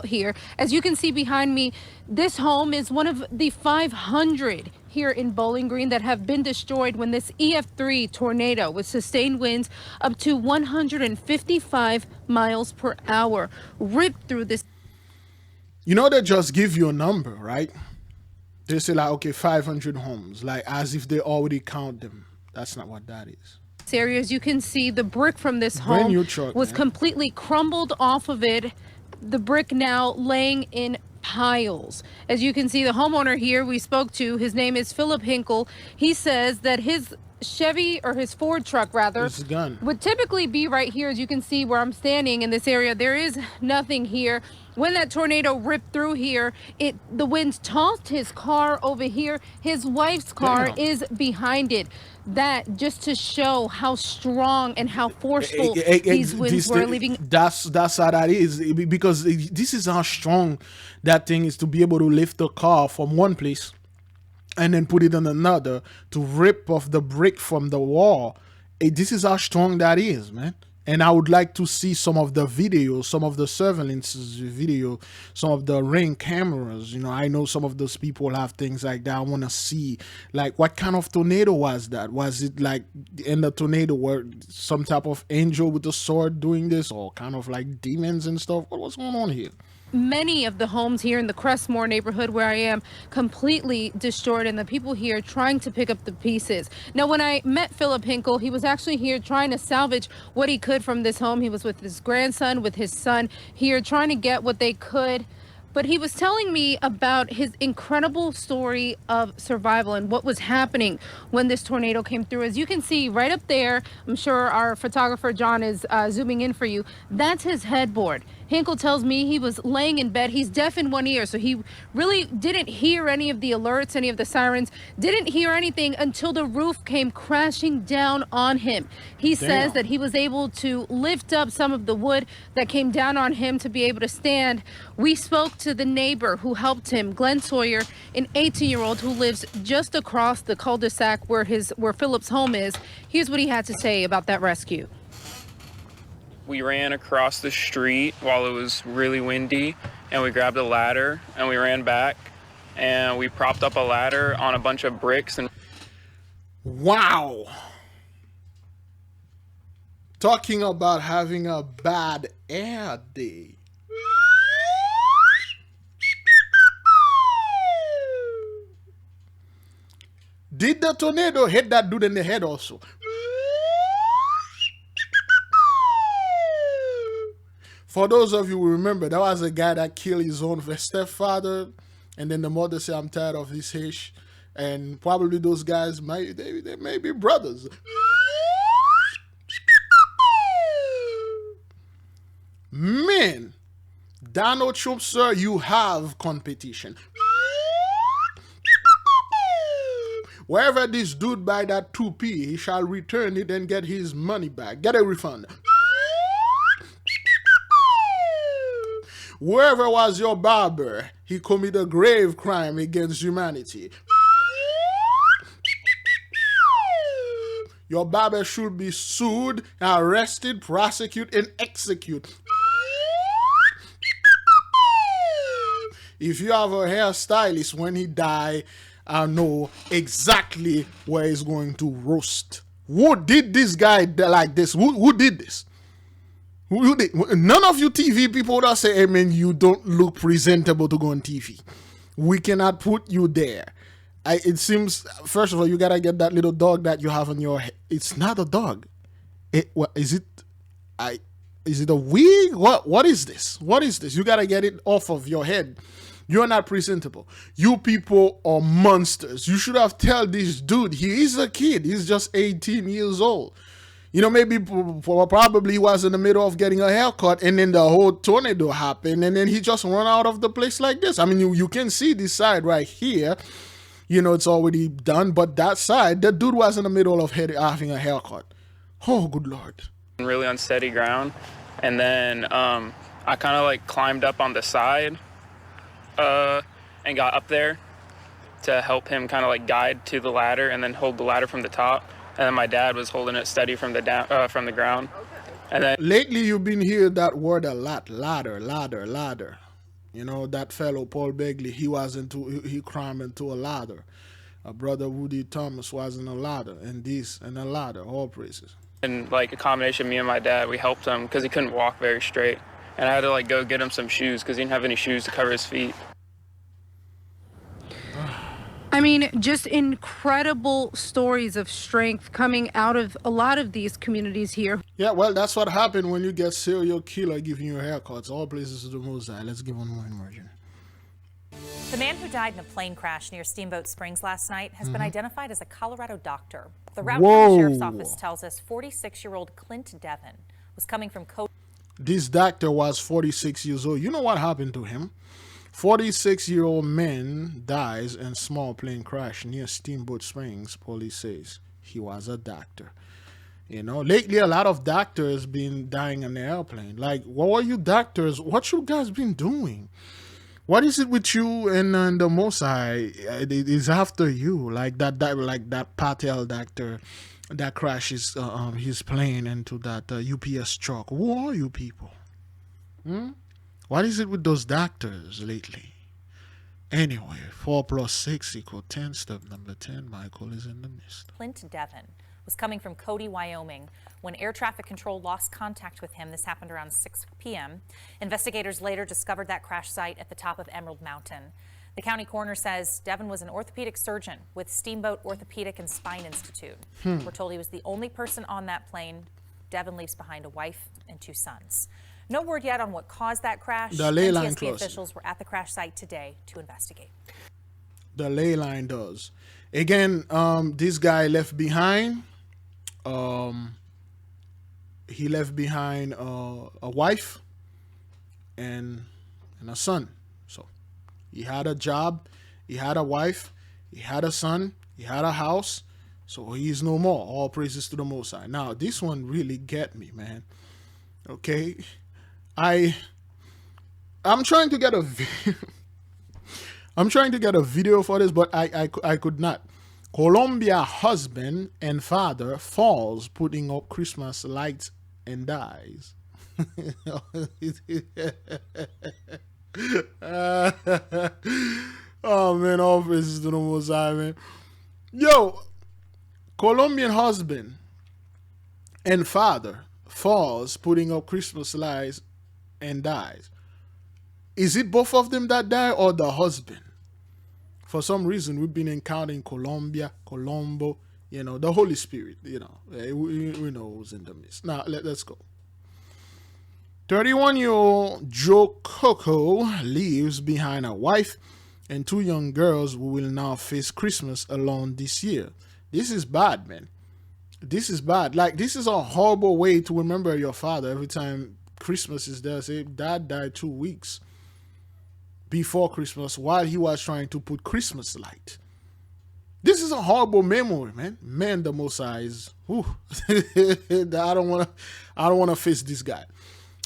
here. As you can see behind me, this home is one of the 500 here in Bowling Green that have been destroyed when this EF3 tornado with sustained winds up to 155 miles per hour ripped through this. They just give you a number, right? They say okay, 500 homes, as if they already count them. That's not what that is. Area, as you can see, the brick from this home was completely crumbled off of it. The brick now laying in piles. As you can see, the homeowner here we spoke to, his name is Philip Hinkle. He says that his Chevy, or his Ford truck rather, would typically be right here. As you can see where I'm standing in this area, there is nothing here. When that tornado ripped through here, the winds tossed his car over here. His wife's car is behind it. That just to show how strong and how forceful these winds were leaving. That's how that is, because this is how strong that thing is, to be able to lift the car from one place and then put it on another, to rip off the brick from the wall. This is how strong that is, man. And I would like to see some of the videos, some of the surveillance video, some of the Ring cameras. I know some of those people have things like that. I want to see, what kind of tornado was that? Was it in the tornado were some type of angel with a sword doing this, or kind of demons and stuff? What was going on here? many of the homes here in the Crestmore neighborhood where I am completely destroyed, and the people here trying to pick up the pieces. Now, when I met Philip Hinkle, he was actually here trying to salvage what he could from this home. He was with his grandson, with his son here, trying to get what they could. But he was telling me about his incredible story of survival and what was happening when this tornado came through. As you can see right up there, I'm sure our photographer John is zooming in for you. That's his headboard. Hinkle tells me he was laying in bed. He's deaf in one ear, so he really didn't hear any of the alerts, any of the sirens, didn't hear anything until the roof came crashing down on him. He says that he was able to lift up some of the wood that came down on him to be able to stand. We spoke to the neighbor who helped him, Glenn Sawyer, an 18-year-old who lives just across the cul-de-sac where Philip's home is. Here's what he had to say about that rescue. We ran across the street while it was really windy, and we grabbed a ladder and we ran back and we propped up a ladder on a bunch of bricks. And wow. Talking about having a bad air day. Did the tornado hit that dude in the head also? For those of you who remember, that was a guy that killed his own stepfather, and then the mother said, "I'm tired of this hish," and probably those guys they may be brothers. Man, Donald Trump, sir, you have competition. Wherever this dude buy that 2p, he shall return it and get his money back. Get a refund. Whoever was your barber, he committed a grave crime against humanity. Your barber should be sued, arrested, prosecuted, and executed. If you have a hairstylist, when he die, I know exactly where he's going to roast. Who did this guy like this? Who did this? Who did? None of you TV people that say, "Hey man, you don't look presentable to go on TV. We cannot put you there." It seems, first of all, you gotta get that little dog that you have on your head. It's not a dog. What is it? Is it a wig? What is this? What is this? You gotta get it off of your head. You're not presentable. You people are monsters. You should have told this dude, he is a kid. He's just 18 years old. You know, maybe probably he was in the middle of getting a haircut, and then the whole tornado happened, and then he just run out of the place like this. I mean, you can see this side right here. You know, it's already done, but that side, the dude was in the middle of having a haircut. Oh, good Lord. really unsteady ground. And then I kind of like climbed up on the side and got up there to help him kind of like guide to the ladder and then hold the ladder from the top. And then my dad was holding it steady from the ground. And then lately you've been hearing that word a lot, ladder. You know, that fellow Paul Begley, he climbed into a ladder. Brother Woody Thomas was in a ladder, and a ladder, all praises. And like a combination of me and my dad, we helped him because he couldn't walk very straight. And I had to like go get him some shoes because he didn't have any shoes to cover his feet. I mean, just incredible stories of strength coming out of a lot of these communities here. Yeah, well, that's what happened when you get serial killer giving you haircuts. All places to the Most High. Let's give one more emergency. The man who died in a plane crash near Steamboat Springs last night has been identified as a Colorado doctor. The Route County Sheriff's Office tells us 46-year-old Clint Devon was coming from This doctor was 46 years old. You know what happened to him? 46-year-old man dies in small plane crash near Steamboat Springs, police says. He was a doctor. You know, lately a lot of doctors been dying in the airplane. Like, what were you doctors? What you guys been doing? What is it with you and the Most High? It is after you, like that Patel doctor that crashes his plane into that UPS truck. Who are you people? What is it with those doctors lately? Anyway, 4 + 6 = 10. Step number 10. Michael is in the midst. Clint Devon was coming from Cody, Wyoming, when air traffic control lost contact with him. This happened around 6 p.m. Investigators later discovered that crash site at the top of Emerald Mountain. The county coroner says Devin was an orthopedic surgeon with Steamboat Orthopedic and Spine Institute. We're told he was the only person on that plane. Devin leaves behind a wife and 2 sons. No word yet on what caused that crash. The ley line NTSB crossing. officials were at the crash site today to investigate. The ley line does. Again, this guy left behind. He left behind a wife and a son. So he had a job, he had a wife, he had a son, he had a house. So he's no more. All praises to the Most High. Now this one really get me, man. Okay, I'm trying to get a I'm trying to get a video for this, but I could not. Colombia husband and father falls putting up Christmas lights and dies. Oh man, all praises to the Most High, man. Yo, Colombian husband and father falls putting up Christmas lights and dies. Is it both of them that die or the husband? For some reason, we've been encountering Colombia, Colombo, you know, the Holy Spirit, you know. We know who's in the midst. Now, let's go. 31-year-old Joe Coco leaves behind a wife and 2 young girls who will now face Christmas alone this year. This is bad, man. This is bad. Like, this is a horrible way to remember your father every time Christmas is there. Say, Dad died 2 weeks before Christmas while he was trying to put Christmas light. This is a horrible memory, man. Man, the Most High is, I don't want to face this guy.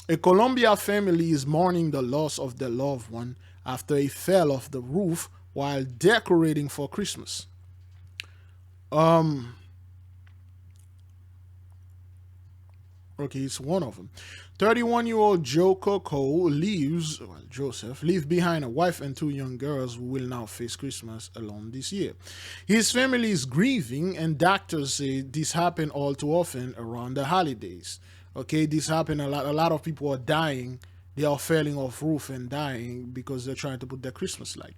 A Colombia family is mourning the loss of their loved one after he fell off the roof while decorating for Christmas. Okay, it's one of them. 31-year-old Joe Coco Joseph leaves behind a wife and 2 young girls who will now face Christmas alone this year. His family is grieving, and doctors say this happens all too often around the holidays. Okay, this happens a lot. A lot of people are dying. They are falling off roof and dying because they're trying to put their Christmas light.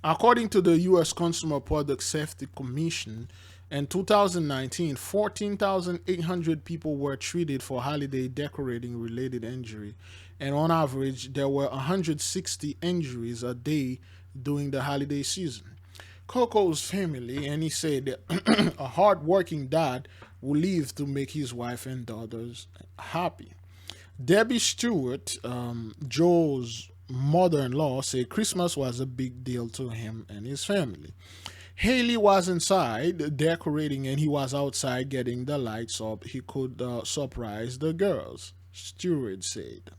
According to the U.S. Consumer Product Safety Commission, in 2019, 14,800 people were treated for holiday decorating related injury, and on average, there were 160 injuries a day during the holiday season. Coco's family, and he said that a hard-working dad will leave to make his wife and daughters happy. Debbie Stewart, Joe's mother-in-law, said Christmas was a big deal to him and his family. Haley was inside decorating and he was outside getting the lights up. He could surprise the girls, Stewart said.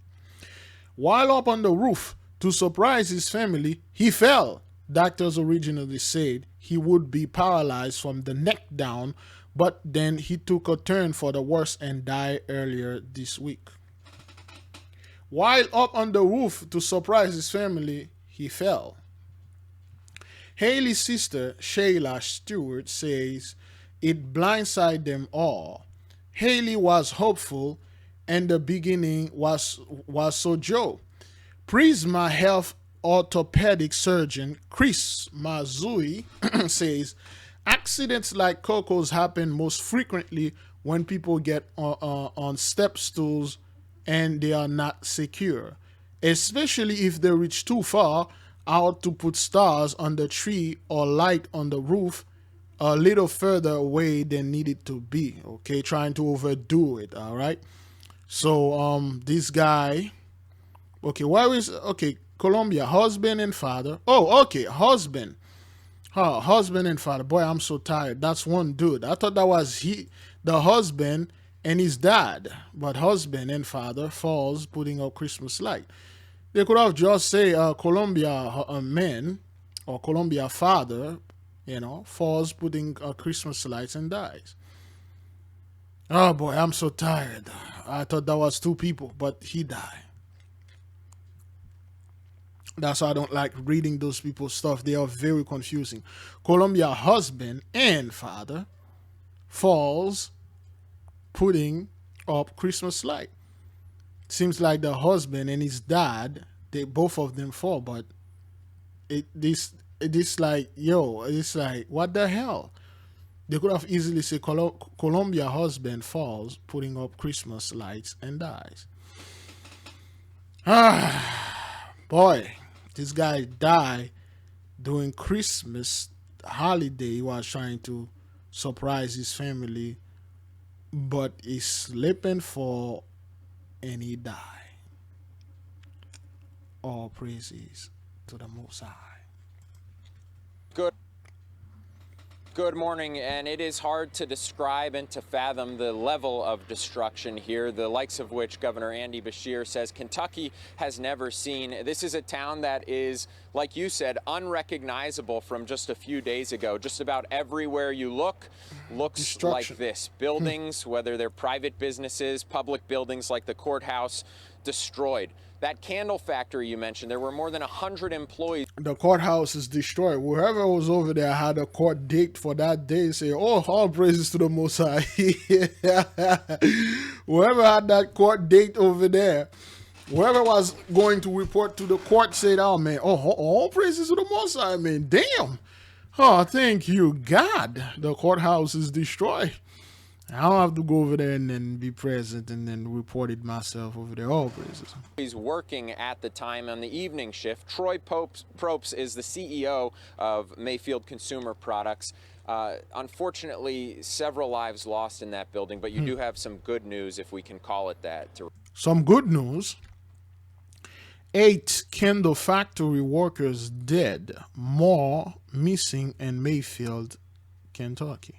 While up on the roof to surprise his family, he fell. Doctors originally said he would be paralyzed from the neck down, but then he took a turn for the worse and died earlier this week. While up on the roof to surprise his family, he fell. Haley's sister, Shayla Stewart, says it blindsided them all. Haley was hopeful, and the beginning was so Joe. Prisma Health orthopedic surgeon Chris Mazui says accidents like Coco's happen most frequently when people get on step stools and they are not secure, especially if they reach too far out to put stars on the tree or light on the roof a little further away than needed to be. Okay, trying to overdo it. All right. So this guy, Colombia, husband and father. Oh, okay, husband and father. Boy, I'm so tired. That's one dude. I thought that was the husband and his dad, but husband and father falls putting up Christmas light. They could have just say Colombia man or Colombia father, falls putting Christmas lights and dies. Oh boy, I'm so tired. I thought that was 2 people, but he died. That's why I don't like reading those people's stuff. They are very confusing. Colombia husband and father falls putting up Christmas light. Seems like the husband and his dad, they both of them fall, but it's like, yo, it's like, what the hell? They could have easily said Colombia husband falls putting up Christmas lights and dies. Boy, this guy died during Christmas holiday. He was trying to surprise his family, but he's slipping fall and he died. All praises to the Most High. Good morning, and it is hard to describe and to fathom the level of destruction here, the likes of which Governor Andy Beshear says Kentucky has never seen. This is a town that is, like you said, unrecognizable from just a few days ago. Just about everywhere you look looks like this. Buildings, whether they're private businesses, public buildings like the courthouse, destroyed. That candle factory you mentioned, there were more than 100 employees. The courthouse is destroyed. Whoever was over there had a court date for that day. Say, oh, all praises to the Most High. Whoever had that court date over there, whoever was going to report to the court said, oh, man, all praises to the Most High, man. Damn. Oh, thank you, God. The courthouse is destroyed. I don't have to go over there and then be present and then report it myself over there. All praises. He's working at the time on the evening shift. Troy Propes is the CEO of Mayfield Consumer Products. Unfortunately, several lives lost in that building, but you do have some good news, if we can call it that. Some good news. 8 candle factory workers dead, more missing in Mayfield, Kentucky.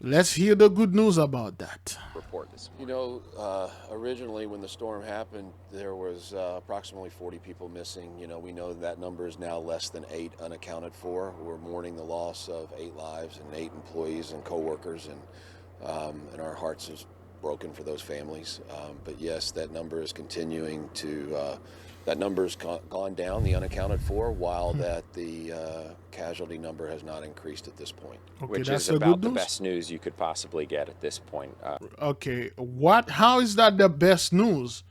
Let's hear the good news about that. Report this. You know, originally when the storm happened, there was approximately 40 people missing. You know, we know that number is now less than 8 unaccounted for. We're mourning the loss of 8 lives and 8 employees and co-workers, and our hearts is broken for those families. But yes, that number is continuing to. That number has gone down, the unaccounted for, while that the casualty number has not increased at this point. Okay, which that's is the about good the news? best news you could possibly get at this point. Okay, what? How is that the best news?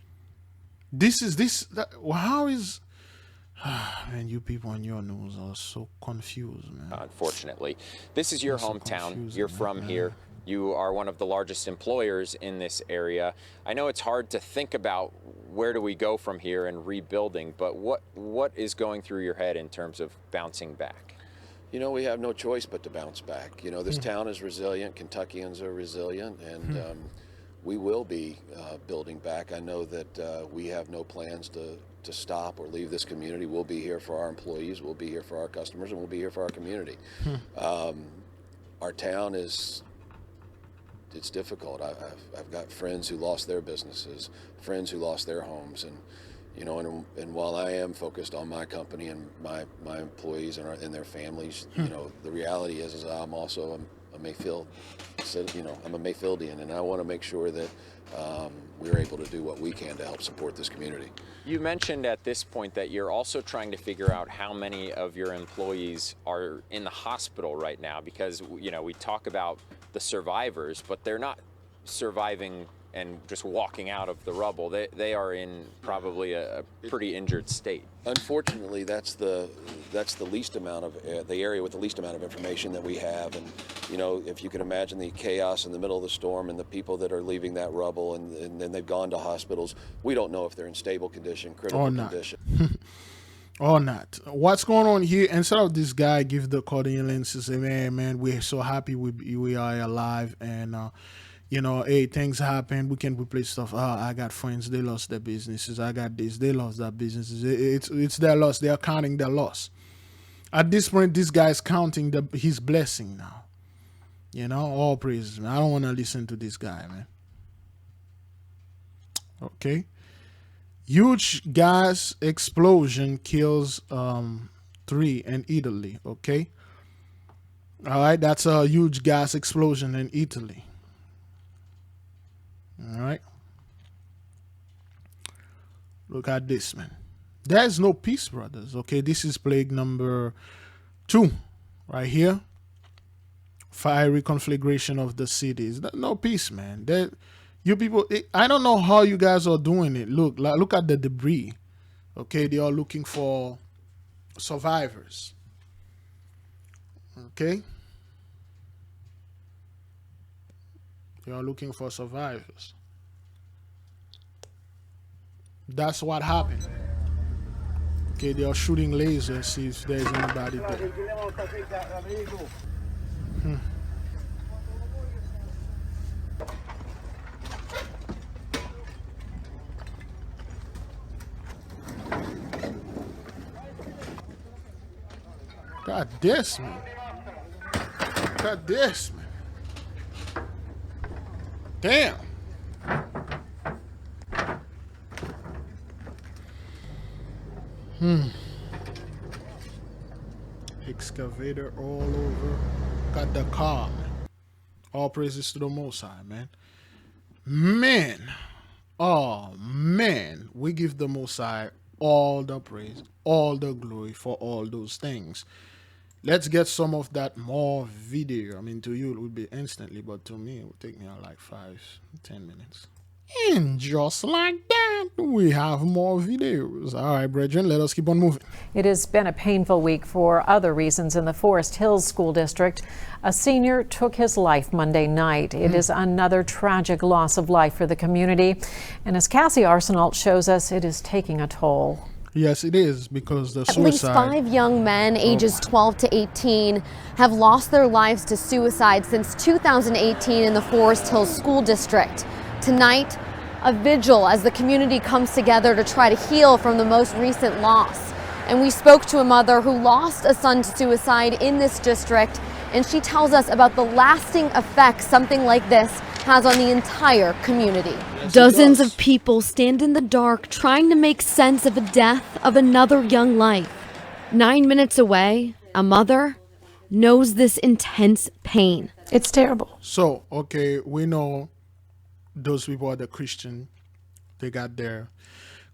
How is? Man, you people on your news are so confused, man. Unfortunately, this is your hometown. You're from here. You are one of the largest employers in this area. I know it's hard to think about where do we go from here and rebuilding, but what is going through your head in terms of bouncing back? You know, we have no choice but to bounce back. You know, this town is resilient. Kentuckians are resilient, and we will be building back. I know that we have no plans to stop or leave this community. We'll be here for our employees, we'll be here for our customers, and we'll be here for our community. Our town is, it's difficult. I've got friends who lost their businesses, friends who lost their homes, and you know, and while I am focused on my company and my employees and their families, you know, the reality is I'm also a Mayfield, you know, I'm a Mayfieldian, and I want to make sure that we're able to do what we can to help support this community. You mentioned at this point that you're also trying to figure out how many of your employees are in the hospital right now, because, you know, we talk about the survivors, but they're not surviving and just walking out of the rubble. They are in probably a pretty injured state. Unfortunately, that's the least amount of the area with the least amount of information that we have. And you know, if you can imagine the chaos in the middle of the storm and the people that are leaving that rubble and then they've gone to hospitals, we don't know if they're in stable condition, critical condition. Or not. What's going on here? Instead of this guy give the condolences and say, man, we're so happy we are alive, and you know, hey, things happen, we can replace stuff. I got friends, they lost their businesses. I got this, they lost their businesses. It's their loss. They are counting their loss. At this point, this guy's counting his blessing now. You know, all praises, man. I don't want to listen to this guy, man. Okay. Huge gas explosion kills 3 in Italy. Okay. All right, that's a huge gas explosion in Italy. All right. Look at this, man. There's no peace, brothers. Okay, this is plague number 2 right here. Fiery conflagration of the cities. No peace, man. You people, I don't know how you guys are doing it. Look at the debris. Okay, they are looking for survivors. Okay, they are looking for survivors. That's what happened. Okay, they are shooting lasers, see if there's anybody there. God this, man. God this, man. Damn. Excavator all over. Got the car, man. All praises to the Most High, man. Man. Oh, man. We give the Most High all the praise, all the glory for all those things. Let's get some of that more video. I mean, to you, it would be instantly, but to me, it would take me like 5-10 minutes. And just like that, we have more videos. All right, brethren, let us keep on moving. It has been a painful week for other reasons in the Forest Hills School District. A senior took his life Monday night. It is another tragic loss of life for the community. And as Cassie Arsenault shows us, it is taking a toll. Yes, it is, because the suicide. At least 5 young men ages 12 to 18 have lost their lives to suicide since 2018 in the Forest Hills School District. Tonight, a vigil as the community comes together to try to heal from the most recent loss. And we spoke to a mother who lost a son to suicide in this district, and she tells us about the lasting effects something like this has on the entire community. Yes, dozens of people stand in the dark trying to make sense of the death of another young life. 9 minutes away, a mother knows this intense pain. It's terrible. So, okay, we know those people are the Christian. They got their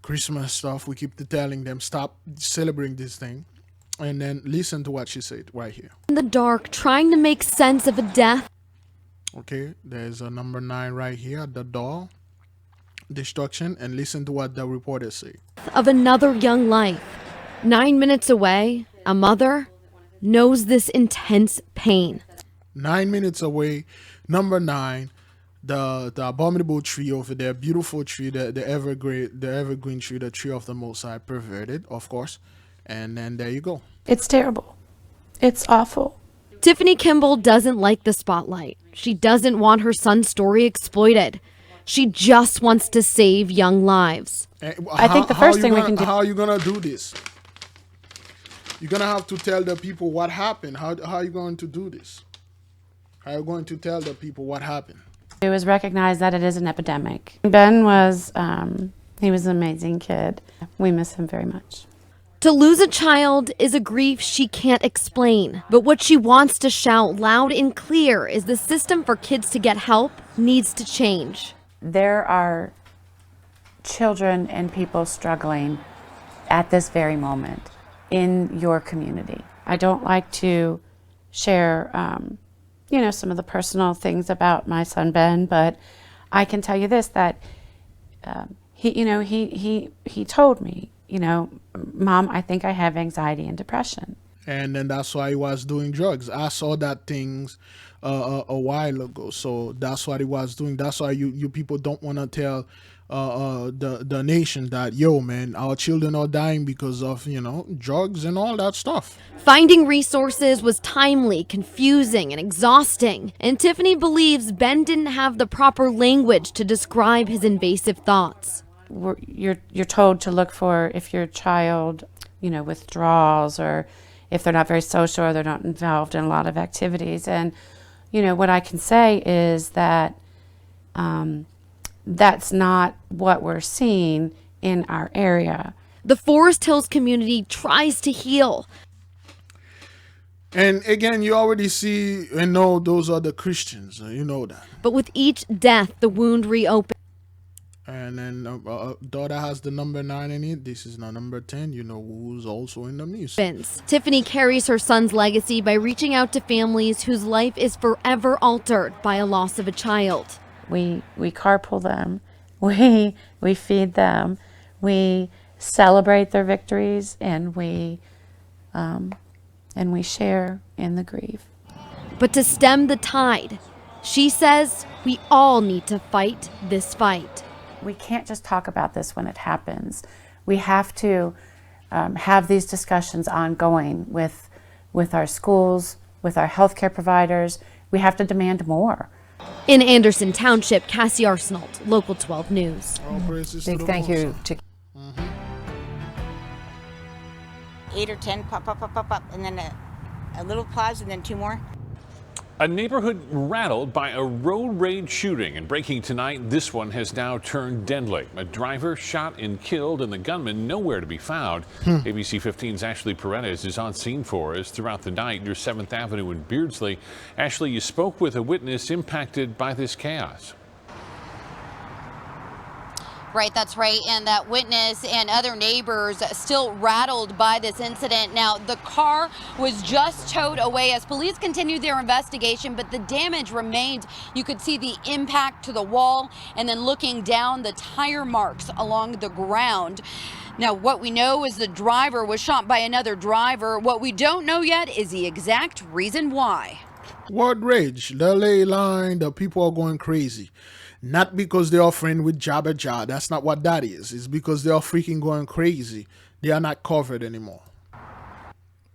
Christmas stuff. We keep telling them, stop celebrating this thing. And then listen to what she said right here. In the dark, trying to make sense of a death. Okay, there's a number 9 right here at the door. Destruction. And listen to what the reporters say. Of another young life. 9 minutes away, a mother knows this intense pain. 9 minutes away, number 9. The abominable tree over there, beautiful tree, the evergreen tree, the tree of the Most High, perverted, of course. And then there you go. It's terrible. It's awful. Tiffany Kimball doesn't like the spotlight. She doesn't want her son's story exploited. She just wants to save young lives. I think the first thing we can do... How are you going to do this? You're going to have to tell the people what happened. How are you going to do this? How are you going to tell the people what happened? It was recognized that it is an epidemic. Ben was, he was an amazing kid. We miss him very much. To lose a child is a grief she can't explain. But what she wants to shout loud and clear is the system for kids to get help needs to change. There are children and people struggling at this very moment in your community. I don't like to share you know, some of the personal things about my son Ben, but I can tell you this, that he told me, you know, Mom, I think I have anxiety and depression. And then that's why he was doing drugs. I saw that things a while ago, so that's what he was doing. That's why you people don't want to tell the nation that, yo, man, our children are dying because of, you know, drugs and all that stuff. Finding resources was timely, confusing, and exhausting. And Tiffany believes Ben didn't have the proper language to describe his invasive thoughts. You're told to look for if your child, you know, withdraws, or if they're not very social, or they're not involved in a lot of activities. And, you know, what I can say is that that's not what we're seeing in our area. The Forest Hills community tries to heal. And again, you already see and know those are the Christians. You know that. But with each death, the wound reopens. And then daughter has the number 9 in it. This is now number 10. You know who's also in the music. Tiffany carries her son's legacy by reaching out to families whose life is forever altered by a loss of a child. We carpool them, we feed them, we celebrate their victories, and we share in the grief. But to stem the tide, she says we all need to fight this fight. We can't just talk about this when it happens. We have to have these discussions ongoing with our schools, with our healthcare providers. We have to demand more. In Anderson Township, Cassie Arsenault, Local 12 News. Big thank you to 8 or 10 pop, and then a little pause, and then 2 more. A neighborhood rattled by a road rage shooting, and breaking tonight, this one has now turned deadly. A driver shot and killed, and the gunman nowhere to be found. ABC 15's Ashley Paredes is on scene for us throughout the night near 7th Avenue in Beardsley. Ashley, you spoke with a witness impacted by this chaos. Right, that's right. And that witness and other neighbors still rattled by this incident. Now, the car was just towed away as police continued their investigation, but the damage remained. You could see the impact to the wall, and then looking down, the tire marks along the ground. Now, what we know is the driver was shot by another driver. What we don't know yet is the exact reason why. What rage? The ley line, the people are going crazy. Not because they are friends with Jabba Jah. That's not what that is. It's because they are freaking going crazy. They are not covered anymore.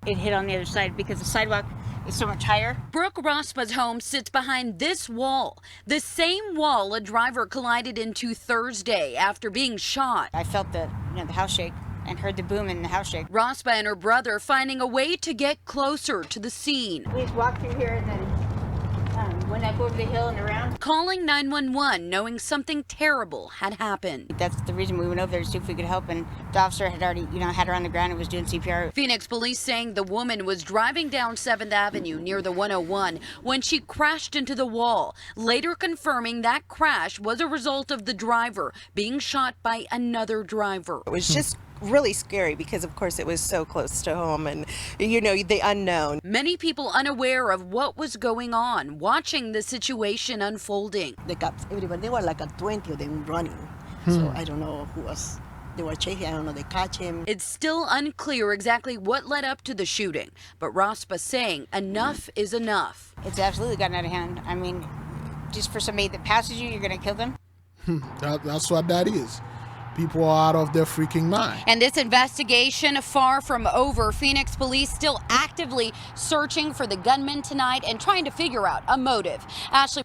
It hit on the other side because the sidewalk is so much higher. Brooke Rospa's home sits behind this wall, the same wall a driver collided into Thursday after being shot. I felt the house shake and heard the boom in the house shake. Rospa and her brother finding a way to get closer to the scene. We just walked through here and then went up over the hill and around. Calling 911, knowing something terrible had happened. That's the reason we went over there to see if we could help, and the officer had already, had her on the ground and was doing CPR. Phoenix police saying the woman was driving down 7th Avenue near the 101 when she crashed into the wall, later confirming that crash was a result of the driver being shot by another driver. It was just really scary because of course it was so close to home and the unknown. Many people unaware of what was going on, watching the situation unfolding. The cops, everybody, they were like 20 of them running. So I don't know who was, they were chasing, I don't know, they catch him. It's still unclear exactly what led up to the shooting, but Rospa saying enough is enough. It's absolutely gotten out of hand. I mean, just for somebody that passes you, you're gonna kill them? That's what that is. People are out of their freaking mind. And this investigation far from over. Phoenix police still actively searching for the gunman tonight and trying to figure out a motive. Ashley.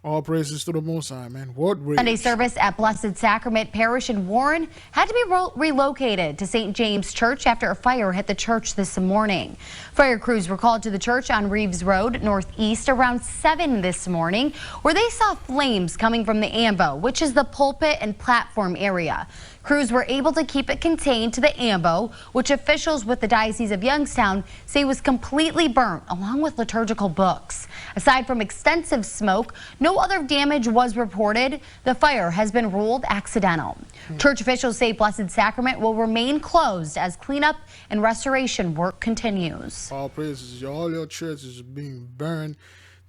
All praises to the Most High, man. What rage? Sunday service at Blessed Sacrament Parish in Warren had to be relocated to St. James Church after a fire hit the church this morning. Fire crews were called to the church on Reeves Road Northeast around 7 this morning, where they saw flames coming from the ambo, which is the pulpit and platform area. Crews were able to keep it contained to the ambo, which officials with the Diocese of Youngstown say was completely burnt, along with liturgical books. Aside from extensive smoke, no other damage was reported. The fire has been ruled accidental. Church officials say Blessed Sacrament will remain closed as cleanup and restoration work continues. All praises. All your churches being burned,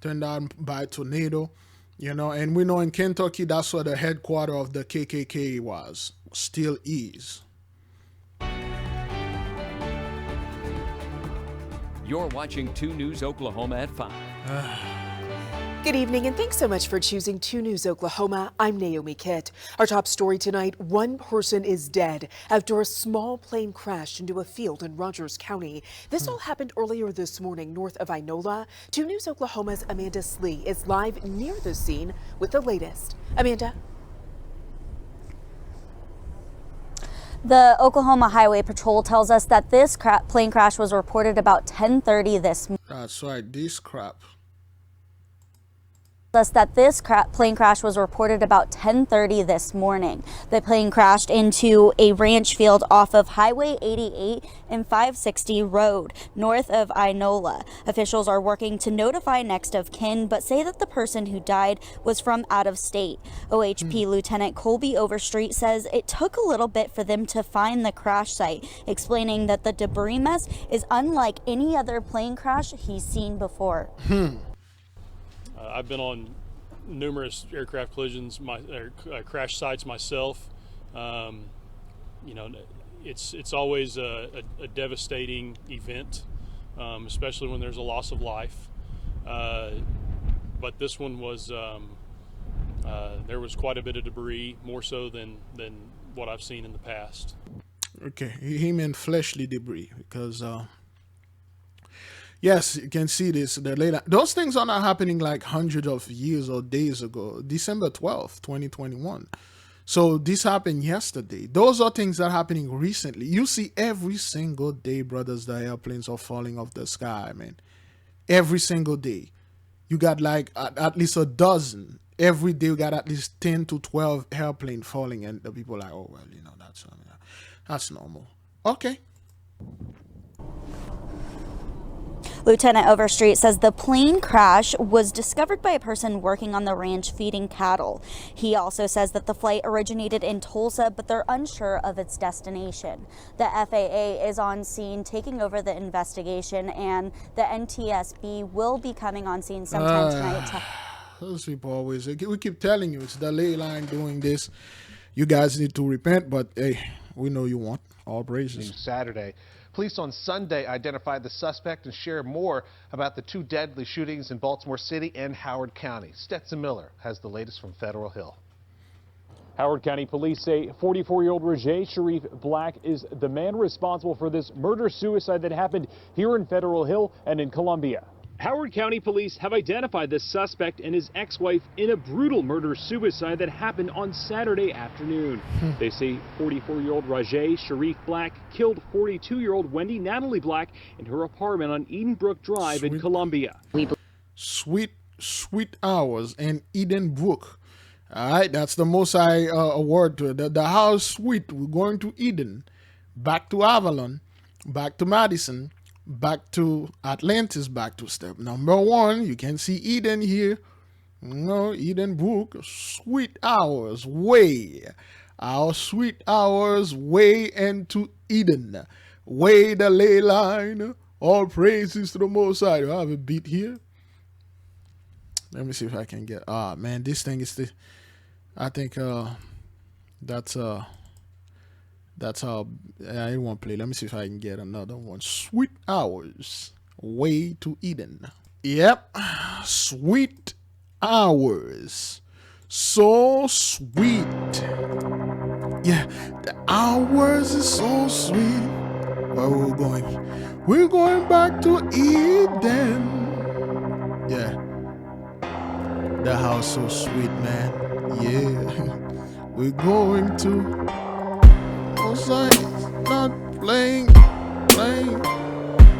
turned out by a tornado. And we know in Kentucky, that's where the headquarters of the KKK was, still is. You're watching 2 News Oklahoma at 5. Good evening, and thanks so much for choosing 2 News Oklahoma. I'm Naomi Kitt. Our top story tonight, one person is dead after a small plane crashed into a field in Rogers County. This all happened earlier this morning north of Inola. 2 News Oklahoma's Amanda Slee is live near the scene with the latest. Amanda? The Oklahoma Highway Patrol tells us that this plane crash was reported about 10:30 this morning. That's right, this crap. Us that this plane crash was reported about 10:30 this morning. The plane crashed into a ranch field off of Highway 88 and 560 Road, north of Inola. Officials are working to notify next of kin, but say that the person who died was from out of state. OHP Lieutenant Colby Overstreet says it took a little bit for them to find the crash site, explaining that the debris mess is unlike any other plane crash he's seen before. I've been on numerous aircraft collisions, crash sites myself. You know, it's always a devastating event, especially when there's a loss of life. But this one was, there was quite a bit of debris, more so than what I've seen in the past. Okay, he meant fleshly debris because yes, you can see this. Those things are not happening like hundreds of years or days ago. December 12th, 2021. So this happened yesterday. Those are things that are happening recently. You see every single day, brothers, the airplanes are falling off the sky, man. Every single day. You got like at least a dozen. Every day you got at least 10 to 12 airplanes falling, and the people are like, oh, well, you know, that's normal. Okay. Lieutenant Overstreet says the plane crash was discovered by a person working on the ranch feeding cattle. He also says that the flight originated in Tulsa, but they're unsure of its destination. The FAA is on scene taking over the investigation, and the NTSB will be coming on scene sometime tonight. Those people always, we keep telling you, it's the ley line doing this. You guys need to repent, but hey, we know you want all praises. Saturday. Police on Sunday identified the suspect and shared more about the two deadly shootings in Baltimore City and Howard County. Stetson Miller has the latest from Federal Hill. Howard County police say 44-year-old Raja Sharif Black is the man responsible for this murder-suicide that happened here in Federal Hill and in Columbia. Howard County police have identified the suspect and his ex-wife in a brutal murder-suicide that happened on Saturday afternoon. They say 44-year-old Raja Sharif Black killed 42-year-old Wendy Natalie Black in her apartment on Edenbrook Drive in Columbia. Sweet hours in Eden Brook. All right, that's the most award to it. The house sweet. We're going to Eden, back to Avalon, back to Madison, back to Atlantis, back to step number 1. You can see Eden here. No, Eden Brook. Sweet hours way. Our sweet hours way into Eden. Way the ley line. All praises to the Most High. Do I have a beat here? Let me see if I can get. Man, this thing is the. I think that's how I won't play. Let me see if I can get another one. Sweet hours, way to Eden. Yep, sweet hours, so sweet. Yeah, the hours is so sweet. Where are we going? We're going back to Eden. Yeah, the house so sweet, man. Yeah, we're going to. Not playing.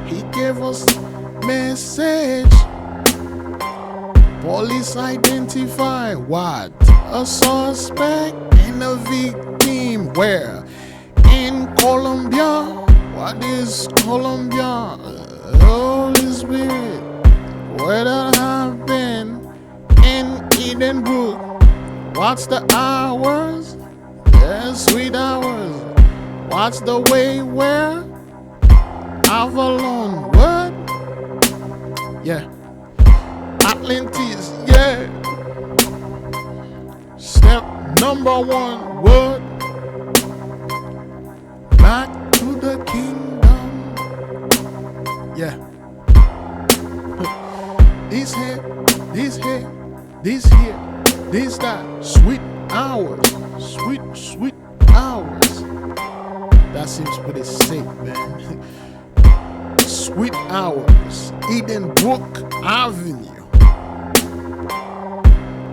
He gave us message. Police identify what? A suspect and a victim. Where? In Colombia. What is Colombia? Holy Spirit. Where that happened? In Eden Brook. What's the hours? Yeah, sweet hours. What's the way where? Avalon, what? Yeah. Atlantis, yeah. Step number 1, what? Back to the kingdom. Yeah. This here, this that. Sweet hours. Sweet hours. That seems pretty safe, man. Sweet hours. Eden Brook Avenue.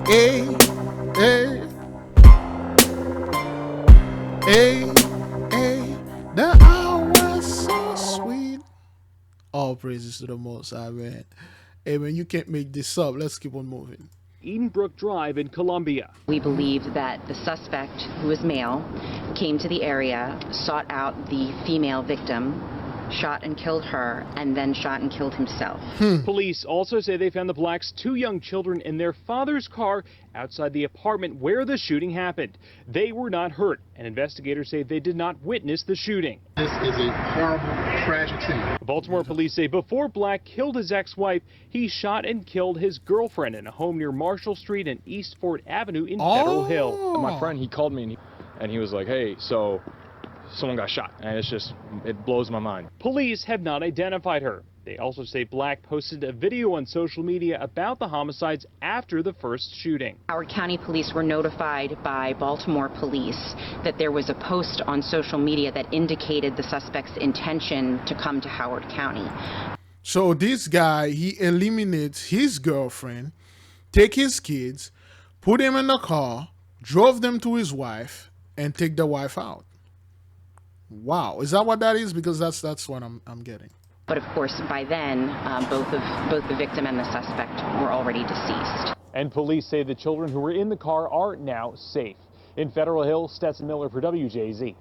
Hey. The hours so sweet. All praises to the Most High, man. Hey, man, you can't make this up. Let's keep on moving. Edenbrook Drive in Columbia. We believe that the suspect, who is male, came to the area, sought out the female victim, shot and killed her, and then shot and killed himself. Police also say they found the Blacks' 2 young children in their father's car outside the apartment where the shooting happened. They were not hurt, and investigators say they did not witness the shooting. This is a horrible, tragic scene. Baltimore police say before Black killed his ex-wife, he shot and killed his girlfriend in a home near Marshall Street and East Fort Avenue in Federal Hill. My friend, he called me and he was like, hey, so someone got shot, and it blows my mind. Police have not identified her. They also say Black posted a video on social media about the homicides after the first shooting. Howard County police were notified by Baltimore police that there was a post on social media that indicated the suspect's intention to come to Howard County. So this guy, he eliminates his girlfriend, take his kids, put him in the car, drove them to his wife, and take the wife out. Wow, is that what that is? Because that's what I'm getting. But of course, by then, both the victim and the suspect were already deceased. And police say the children who were in the car are now safe. In Federal Hill, Stetson Miller for WJZ.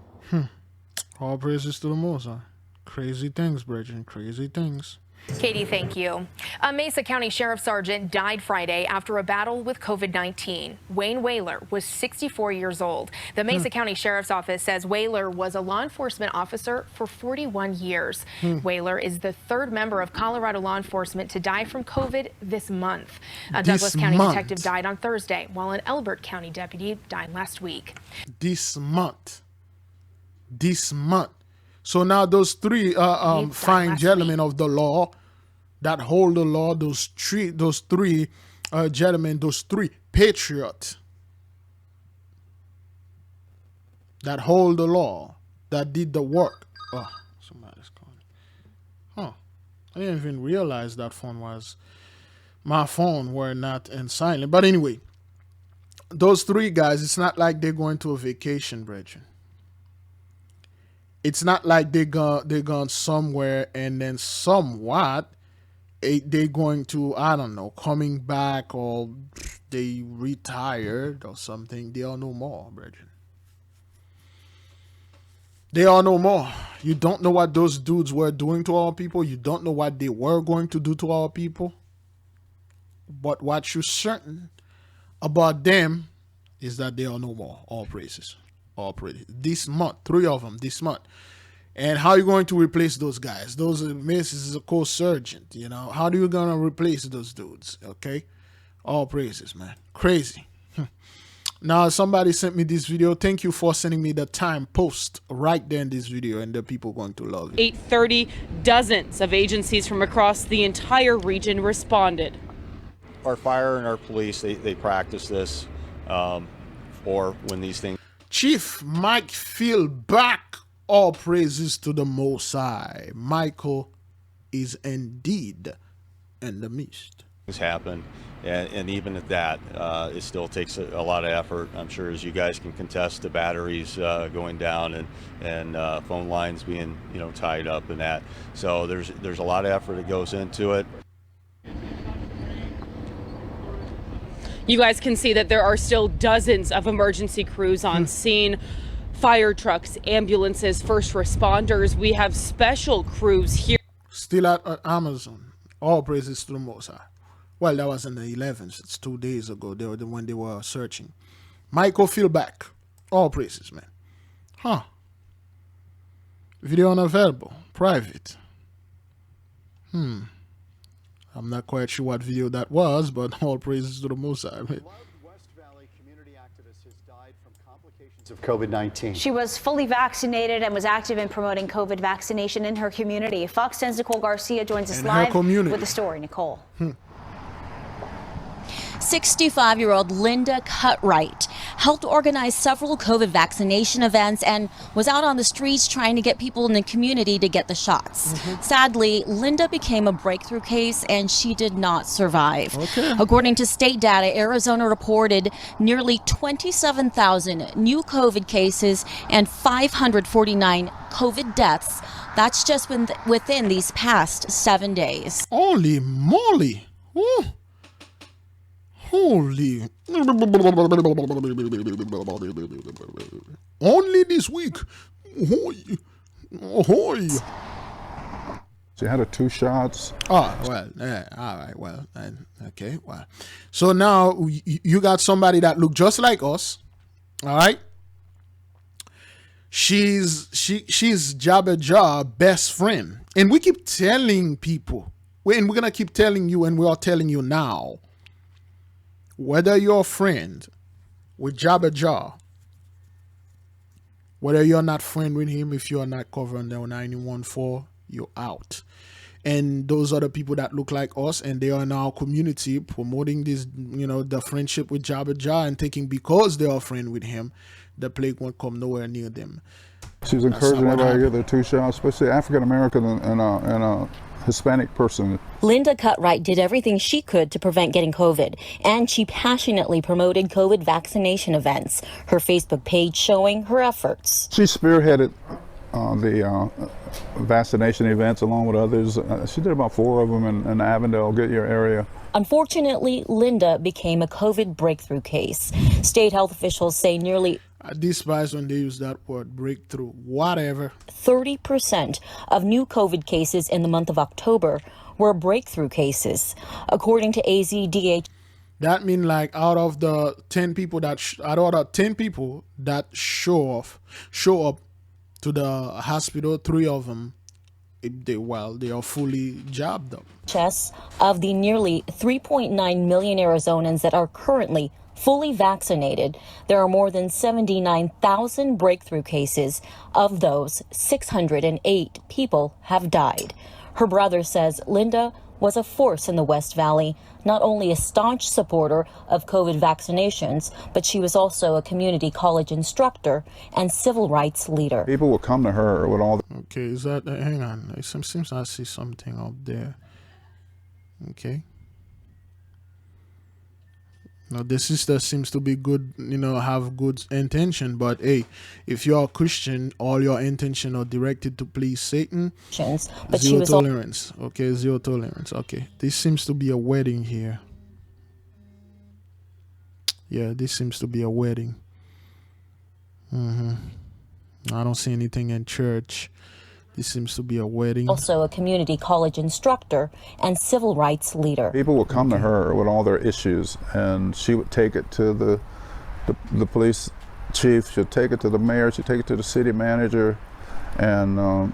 All praises to the Most High. Crazy things, Bridget, crazy things. Katie, thank you. A Mesa County Sheriff Sergeant died Friday after a battle with COVID-19. Wayne Whaler was 64 years old. The Mesa County Sheriff's Office says Whaler was a law enforcement officer for 41 years. Whaler is the 3rd member of Colorado law enforcement to die from COVID this month. A Douglas County detective died on Thursday, while an Elbert County deputy died last week. This month. So now those 3 fine gentlemen of the law that hold the law, those three gentlemen, those 3 patriots that hold the law, that did the work. Oh, somebody's calling. Huh. I didn't even realize that my phone were not in silent. But anyway, those 3 guys, it's not like they're going to a vacation, Brethren. It's not like they're gone somewhere and then somewhat they're going to, I don't know, coming back, or they retired or something. They are no more, brethren. They are no more. You don't know what those dudes were doing to our people. You don't know what they were going to do to our people. But what you're certain about them is that they are no more. All praises. All praises. This month, 3 of them this month. And how are you going to replace those guys? Those Mace is a co-sergeant, you know. How are you going to replace those dudes? Okay. All praises, man. Crazy. Now, somebody sent me this video. Thank you for sending me the time post right there in this video, and the people going to love it. 8:30, dozens of agencies from across the entire region responded. Our fire and our police, they practice this for when these things. Chief Mike Philback, all praises to the Most High. Michael is indeed in the midst. Things happen, and even at that, it still takes a lot of effort. I'm sure, as you guys can contest, the batteries going down and phone lines being tied up and that. So there's a lot of effort that goes into it. You guys can see that there are still dozens of emergency crews on scene. Fire trucks, ambulances, first responders. We have special crews here. Still at Amazon. All praises to the Most High. Well, that was in the 11th. It's 2 days ago. They were when they were searching. Michael Philback. All praises, man. Huh. Video unavailable. Private. I'm not quite sure what video that was, but all praises to the Most High. West Valley community activist has died from complications of COVID-19. She was fully vaccinated and was active in promoting COVID vaccination in her community. Fox 10's Nicole Garcia joins us live with the story. Nicole. 65-year-old Linda Cutright helped organize several COVID vaccination events and was out on the streets trying to get people in the community to get the shots. Sadly, Linda became a breakthrough case and she did not survive. According to state data, Arizona reported nearly 27,000 new COVID cases and 549 COVID deaths. That's just within these past 7 days. Holy moly. Woo. Holy. Only this week. Ahoy. She had her 2 shots. Oh, well, all right, well, okay, well. So now you got somebody that look just like us, all right? She's Jabba Jah best friend. And we keep telling people, and we're going to keep telling you, and we are telling you now, whether you're a friend with Jabba Jah, whether you're not friend with him, if you're not covering the 91.4, you're out. And those are the people that look like us, and they are in our community promoting this, the friendship with Jabba Jah, and thinking because they are friend with him, the plague won't come nowhere near them. She was encouraging everybody to get their 2 shots, especially African American and a Hispanic person. Linda Cutright did everything she could to prevent getting COVID, and she passionately promoted COVID vaccination events. Her Facebook page showing her efforts. She spearheaded the vaccination events along with others. She did about 4 of them in the Avondale, Goodyear area. Unfortunately, Linda became a COVID breakthrough case. State health officials say nearly I despise when they use that word, breakthrough, whatever. 30% of new COVID cases in the month of October were breakthrough cases, according to AZDH. That means like out of the 10 people that show up to the hospital, 3 of them, they are fully jabbed up. Of the nearly 3.9 million Arizonans that are currently fully vaccinated, there are more than 79,000 breakthrough cases. Of those, 608 people have died. Her brother says Linda was a force in the West Valley, not only a staunch supporter of COVID vaccinations, but she was also a community college instructor and civil rights leader. People will come to her with all the... Okay, is that... hang on. It seems I see something up there. Okay. Now, the sister seems to be good, have good intention. But, hey, if you're a Christian, all your intention are directed to please Satan. But zero tolerance. Okay, zero tolerance. Okay. This seems to be a wedding here. Yeah, this seems to be a wedding. I don't see anything in church. This seems to be a wedding. Also a community college instructor and civil rights leader. People would come to her with all their issues, and she would take it to the police chief. She'd take it to the mayor. She'd take it to the city manager, and I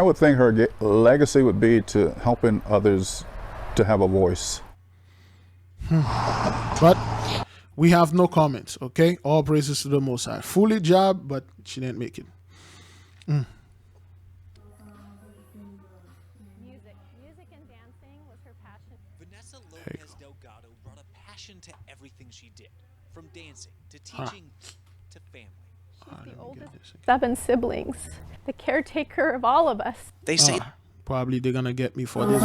would think her legacy would be to helping others to have a voice. But we have no comments. Okay, all praises to the Most High. Fully jabbed, but she didn't make it. Music and dancing was her passion. Vanessa Lopez Delgado brought a passion to everything she did, from dancing to teaching to family. She's the oldest of 7 siblings, the caretaker of all of us. They say probably they're gonna get me for this.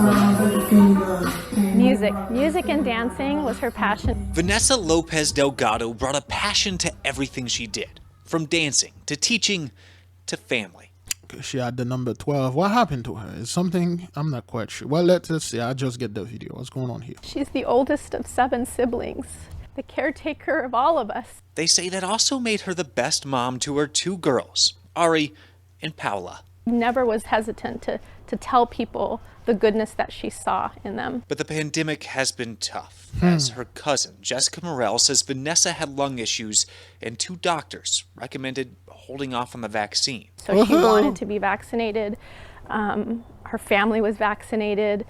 Music and dancing was her passion. Vanessa Lopez Delgado brought a passion to everything she did, from dancing to teaching to family. She had the number 12. What happened to her? Is something I'm not quite sure. Well, let's see. I'll just get the video. What's going on here? She's the oldest of 7 siblings, the caretaker of all of us. They say that also made her the best mom to her 2 girls, Ari and Paula. Never was hesitant to tell people the goodness that she saw in them. But the pandemic has been tough, as her cousin, Jessica Morrell, says Vanessa had lung issues and 2 doctors recommended holding off on the vaccine. So she wanted to be vaccinated. Her family was vaccinated,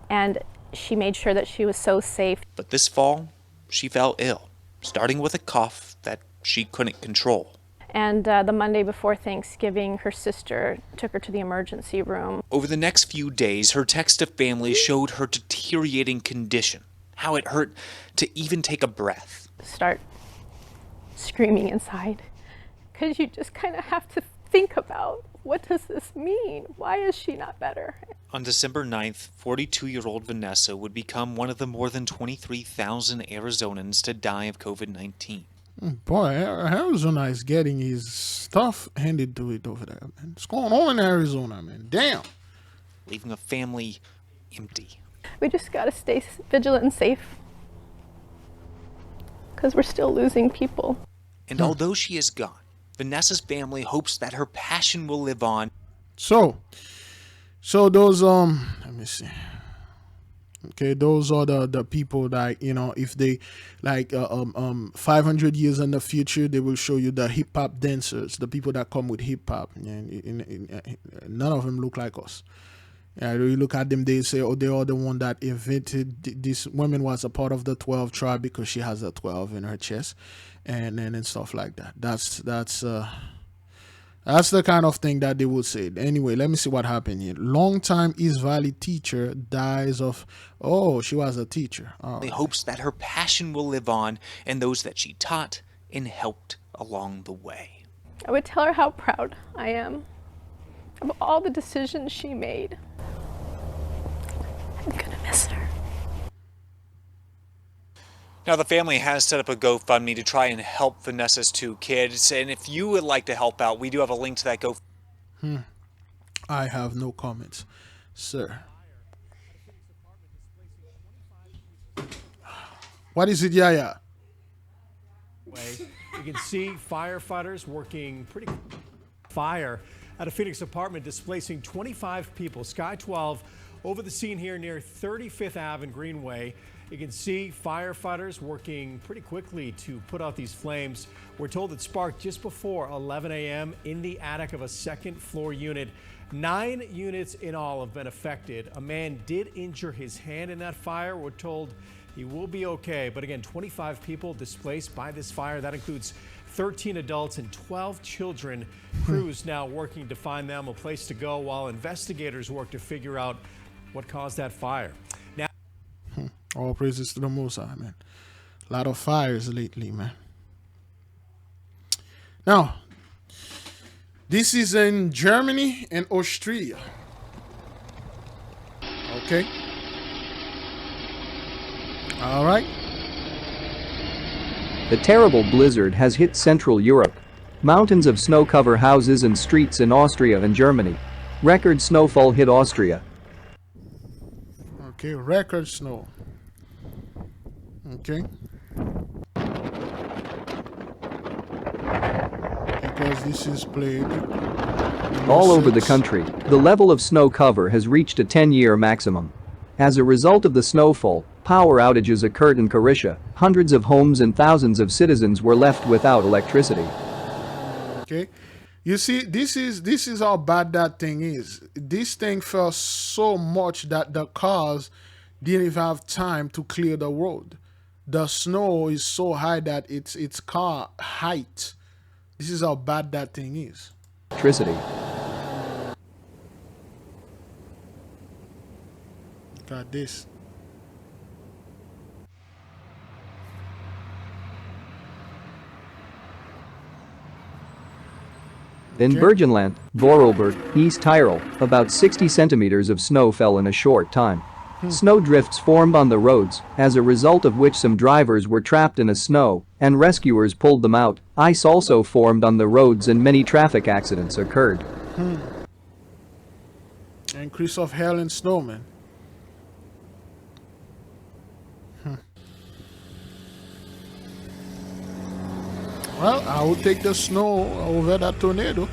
and she made sure that she was so safe. But this fall, she fell ill, starting with a cough that she couldn't control. And the Monday before Thanksgiving, her sister took her to the emergency room. Over the next few days, her text to family showed her deteriorating condition, how it hurt to even take a breath. Start screaming inside, because you just kind of have to think about, what does this mean? Why is she not better? On December 9th, 42-year-old Vanessa would become one of the more than 23,000 Arizonans to die of COVID-19. Boy, Arizona is getting his stuff handed to it over there, man. What's going on in Arizona, man? Damn. Leaving a family empty. We just got to stay vigilant and safe. because we're still losing people. And although she is gone, Vanessa's family hopes that her passion will live on. So those let me see. Okay, those are the people that, you know, if they like 500 years in the future, they will show you the hip hop dancers, the people that come with hip hop. None of them look like us. Yeah, you look at them, they say, oh, they are the one that invented this. Woman was a part of the 12 tribe because she has a 12 in her chest, and stuff like that. That's the kind of thing that they would say. Anyway, let me see what happened here. Longtime East Valley teacher dies of, oh, she was a teacher. Oh. He hopes that her passion will live on and those that she taught and helped along the way. I would tell her how proud I am of all the decisions she made. I'm gonna miss her. Now, the family has set up a GoFundMe to try and help Vanessa's two kids. And if you would like to help out, we do have a link to that GoFundMe. I have no comments, sir. What is it, Yaya? You can see firefighters working pretty fire at a Phoenix apartment displacing 25 people. Sky 12 over the scene here near 35th Ave and Greenway. You can see firefighters working pretty quickly to put out these flames. We're told it sparked just before 11 a.m. in the attic of a second floor unit. 9 units in all have been affected. A man did injure his hand in that fire. We're told he will be okay. But again, 25 people displaced by this fire. That includes 13 adults and 12 children. Crews now working to find them a place to go while investigators work to figure out what caused that fire. Now, all praises to the Most High, man. A lot of fires lately, man. Now, this is in Germany and Austria. Okay. All right. The terrible blizzard has hit Central Europe. Mountains of snow cover houses and streets in Austria and Germany. Record snowfall hit Austria. Okay, record snow. Okay. Because this is played all over the country, the level of snow cover has reached a 10-year maximum. As a result of the snowfall, power outages occurred in Croatia. Hundreds of homes and thousands of citizens were left without electricity. Okay. You see, this is how bad that thing is. This thing fell so much that the cars didn't even have time to clear the road. The snow is so high that it's car height. This is how bad that thing is. Electricity. Got this. In Burgenland, Vorarlberg, East Tyrol, about 60 centimeters of snow fell in a short time. Snow drifts formed on the roads, as a result of which some drivers were trapped in the snow, and rescuers pulled them out. Ice also formed on the roads and many traffic accidents occurred. Increase of hail and snow, man. Well, I will take the snow over that tornado.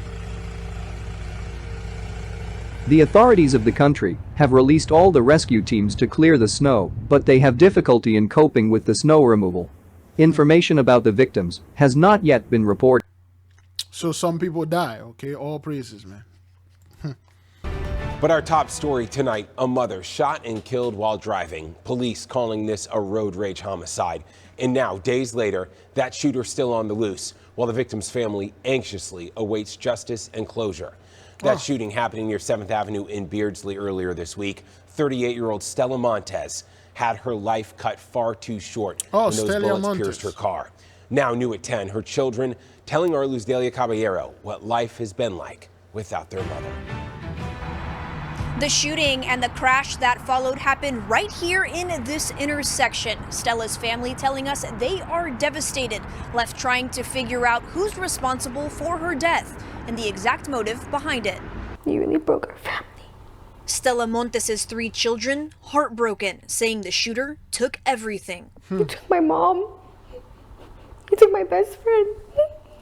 The authorities of the country have released all the rescue teams to clear the snow, but they have difficulty in coping with the snow removal. Information about the victims has not yet been reported. So some people die, okay? All praises, man. But our top story tonight, a mother shot and killed while driving. Police calling this a road rage homicide. And now, days later, that shooter still on the loose, while the victim's family anxiously awaits justice and closure. That shooting happening near 7th Avenue in Beardsley earlier this week. 38-year-old Stella Montez had her life cut far too short when those bullets pierced her car. Now new at 10, her children telling our Luz Delia Caballero what life has been like without their mother. The shooting and the crash that followed happened right here in this intersection. Stella's family telling us they are devastated, left trying to figure out who's responsible for her death and the exact motive behind it. You really broke our family. Stella Montes' 3 children, heartbroken, saying the shooter took everything. He took my mom. He took my best friend.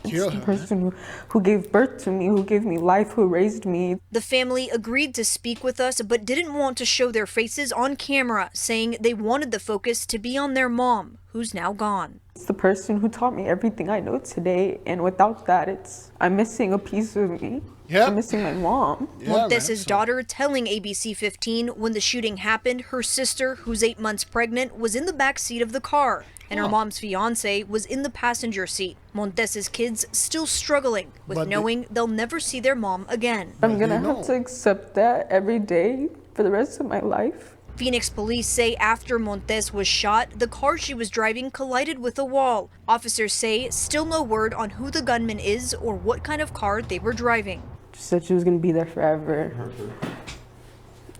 Kill It's the her, person who gave birth to me, who gave me life, who raised me. The family agreed to speak with us, but didn't want to show their faces on camera, saying they wanted the focus to be on their mom, who's now gone. It's the person who taught me everything I know today, and without that, I'm missing a piece of me. I'm missing my mom. Montez's daughter telling ABC 15 when the shooting happened, her sister, who's 8 months pregnant, was in the back seat of the car, and her mom's fiance was in the passenger seat. Montez's kids still struggling with knowing they'll never see their mom again. I'm gonna have to accept that every day for the rest of my life. Phoenix police say after Montez was shot, the car she was driving collided with a wall. Officers say still no word on who the gunman is or what kind of car they were driving. She said she was gonna be there forever.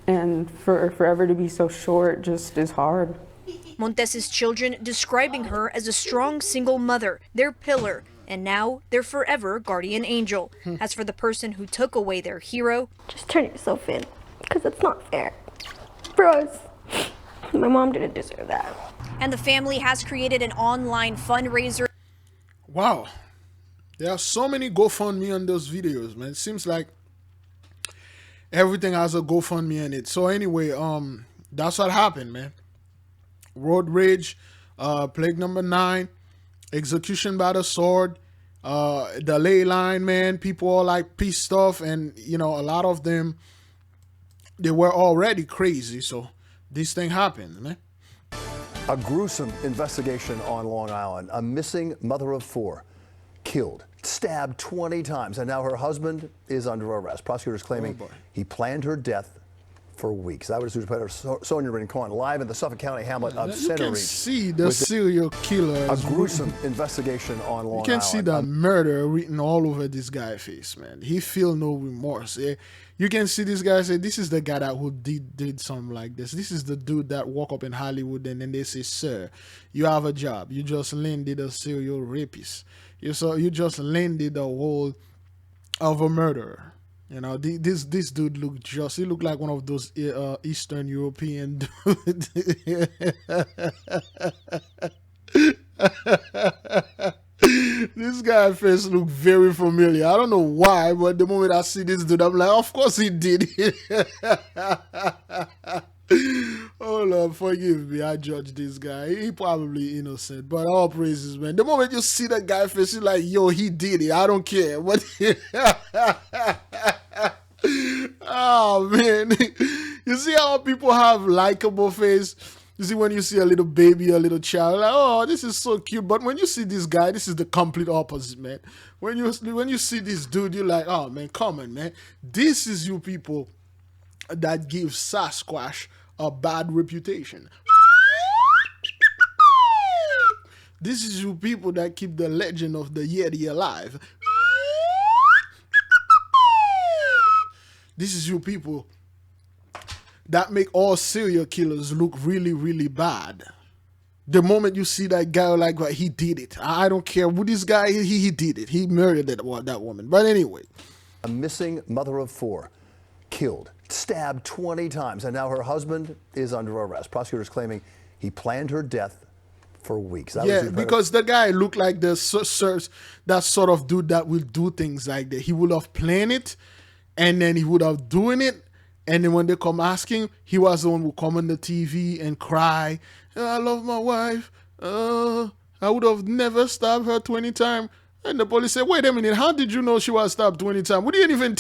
And for forever to be so short just is hard. Montez's children describing her as a strong single mother, their pillar, and now their forever guardian angel. As for the person who took away their hero, Just turn yourself in, because it's not fair for us. My mom didn't deserve that. And the family has created an online fundraiser. Wow. There are so many GoFundMe on those videos, man. It seems like everything has a GoFundMe in it. So anyway, that's what happened, man. Road rage, plague number 9, execution by the sword, the ley line, man. People are like pissed off, and you know, a lot of them, they were already crazy. So this thing happened, man. A gruesome investigation on Long Island. A missing mother of 4 killed, stabbed 20 times, and now her husband is under arrest. Prosecutors claiming he planned her death for weeks. That was News Reporter Sonia Rincon live in the Suffolk County hamlet of Center Reach. You can see the serial killer. A gruesome investigation on Long Island. You can see the murder written all over this guy's face, man. He feel no remorse. You can see this guy say, this is the guy that who did something like this. This is the dude that woke up in Hollywood and then they say, sir, you have a job. You just landed a serial rapist. You just landed a role of a murderer. You know, this dude he looked like one of those Eastern European dudes. This guy face look very familiar. I don't know why, but the moment I see this dude, I'm like, of course he did it. Oh Lord, forgive me. I judge this guy. He probably innocent, but all praises, man. The moment you see that guy face, you're like, yo, he did it. I don't care. But oh man, you see how people have likable face. You see when you see a little baby, a little child, like, oh, this is so cute. But when you see this guy, this is the complete opposite, man. When you see this dude, you're like, oh man, come on, man. This is you people that give Sasquatch a bad reputation. This is you people that keep the legend of the Yeti alive. This is you people that make all serial killers look really, really bad. The moment you see that guy, like, well, he did it. I don't care who this guy is, he did it. He murdered that woman. But anyway. A missing mother of 4 killed, stabbed 20 times, and now her husband is under arrest. Prosecutors claiming he planned her death for weeks. Because the guy looked like that sort of dude that will do things like that. He would have planned it, and then he would have doing it, and then when they come asking, he was the one who come on the TV and cry, I love my wife. I would have never stabbed her 20 times. And the police said, wait a minute, how did you know she was stabbed 20 times? We didn't even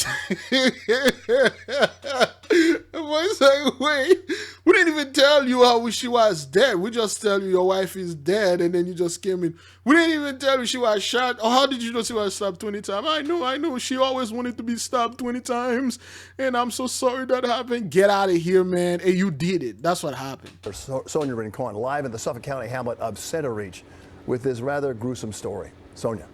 we didn't even tell you how she was dead. We just tell you your wife is dead, and then you just came in. We didn't even tell you she was shot. Or how did you know she was stabbed 20 times? I know. She always wanted to be stabbed 20 times, and I'm so sorry that happened. Get out of here, man. And you did it. That's what happened. Sonia Rincon live in the Suffolk County hamlet of Center Reach with this rather gruesome story. Sonia.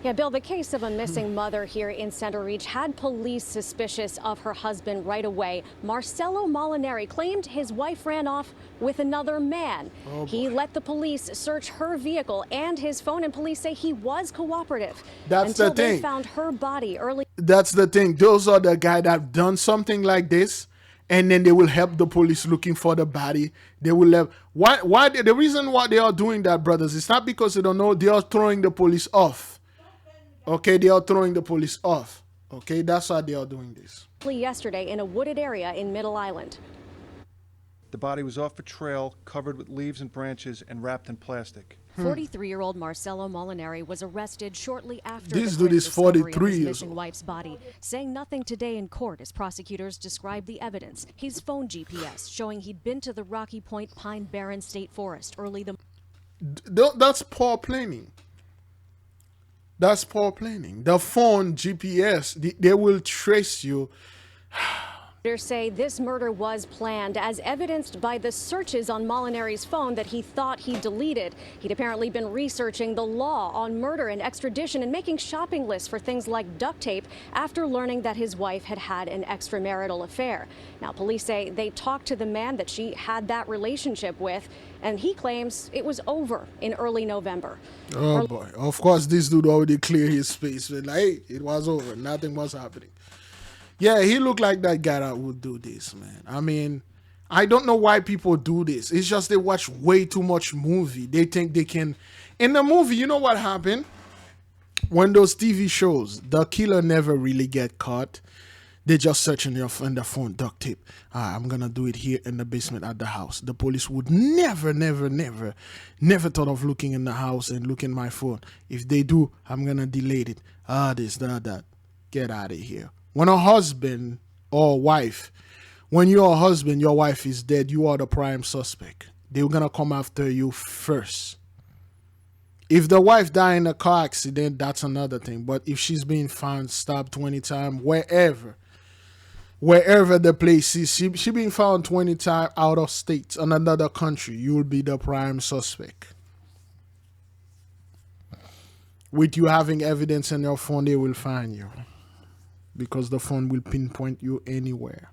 Yeah, Bill, the case of a missing mother here in Center Reach had police suspicious of her husband right away. Marcello Molinari claimed his wife ran off with another man. He let the police search her vehicle and his phone, and police say he was cooperative. That's until the thing. They found her body early. That's the thing. Those are the guys that have done something like this, and then they will help the police looking for the body. They will have why the reason why they are doing that, brothers, it's not because they don't know. They are throwing the police off. Okay, they are throwing the police off. Okay, that's why they are doing this. Yesterday in a wooded area in Middle Island. The body was off a trail covered with leaves and branches and wrapped in plastic. 43-year-old Marcelo Molinari was arrested shortly after This the dude is discovery of 43 his years missing wife's body, saying nothing today in court as prosecutors described the evidence. His phone GPS showing he'd been to the Rocky Point Pine Barren State Forest early the That's poor planning. That's poor planning. The phone GPS, they will trace you. Prosecutors say this murder was planned, as evidenced by the searches on Molinari's phone that he thought he deleted. He'd apparently been researching the law on murder and extradition and making shopping lists for things like duct tape after learning that his wife had had an extramarital affair. Now, police say they talked to the man that she had that relationship with, and he claims it was over in early November. Oh boy! Of course, this dude already cleared his space. Like, hey, it was over. Nothing was happening. Yeah, he looked like that guy that would do this, man. I mean, I don't know why people do this. It's just they watch way too much movie. They think they can. In the movie, you know what happened? When those TV shows, the killer never really get caught. They just search in the phone, duct tape. I'm going to do it here in the basement at the house. The police would never thought of looking in the house and looking my phone. If they do, I'm going to delete it. This, that. Get out of here. When a husband or wife, when you're a husband, your wife is dead, you are the prime suspect. They're going to come after you first. If the wife died in a car accident, that's another thing. But if she's being found, stabbed 20 times, wherever the place is, she being found 20 times out of state, in another country, you'll be the prime suspect. With you having evidence in your phone, they will find you. Because the phone will pinpoint you anywhere.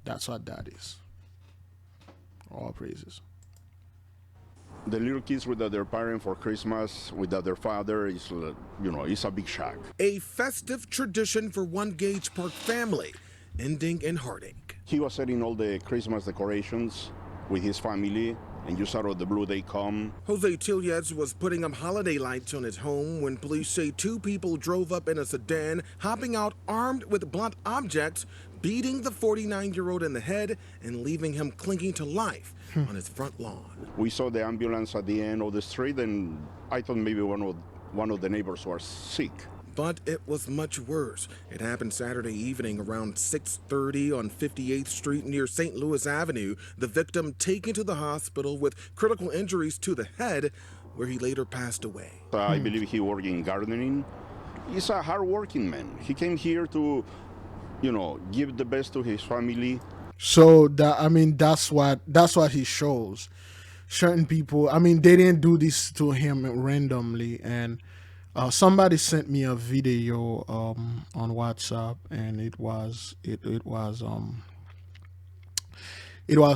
That's what that is. All praises. The little kids without their parent for Christmas, without their father, is, it's a big shock. A festive tradition for one Gage Park family, ending in heartache. He was setting all the Christmas decorations with his family, and just out of the blue they come. Jose Tiliez was putting up holiday lights on his home when police say two people drove up in a sedan, hopping out armed with blunt objects, beating the 49-year-old in the head and leaving him clinging to life on his front lawn. We saw the ambulance at the end of the street, and I thought maybe one of the neighbors was sick. But it was much worse. It happened Saturday evening around 6:30 on 58th Street near St. Louis Avenue. The victim taken to the hospital with critical injuries to the head, where he later passed away. I believe he worked in gardening. He's a hard-working man. He came here to, give the best to his family. So that's what he shows. Certain people, they didn't do this to him randomly, and somebody sent me a video on WhatsApp, and it was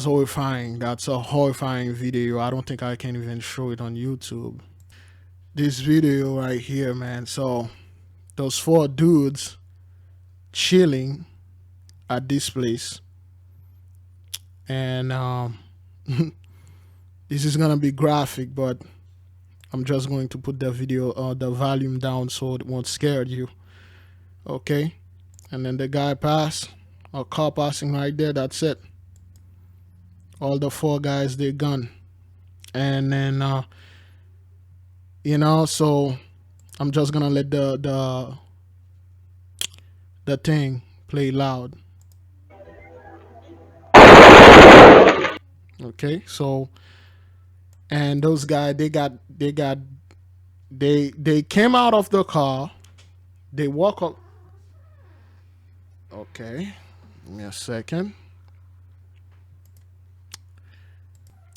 horrifying. That's a horrifying video. I don't think I can even show it on YouTube. This video right here, man. So those four dudes chilling at this place, and this is gonna be graphic, but I'm just going to put the video, the volume down so it won't scare you. Okay? And then the guy passed, a car passing right there, that's it. All the four guys, they gone. And then, so I'm just gonna let the thing play loud. Okay, so, and those guys, they came out of the car. They walk up. Okay, give me a second.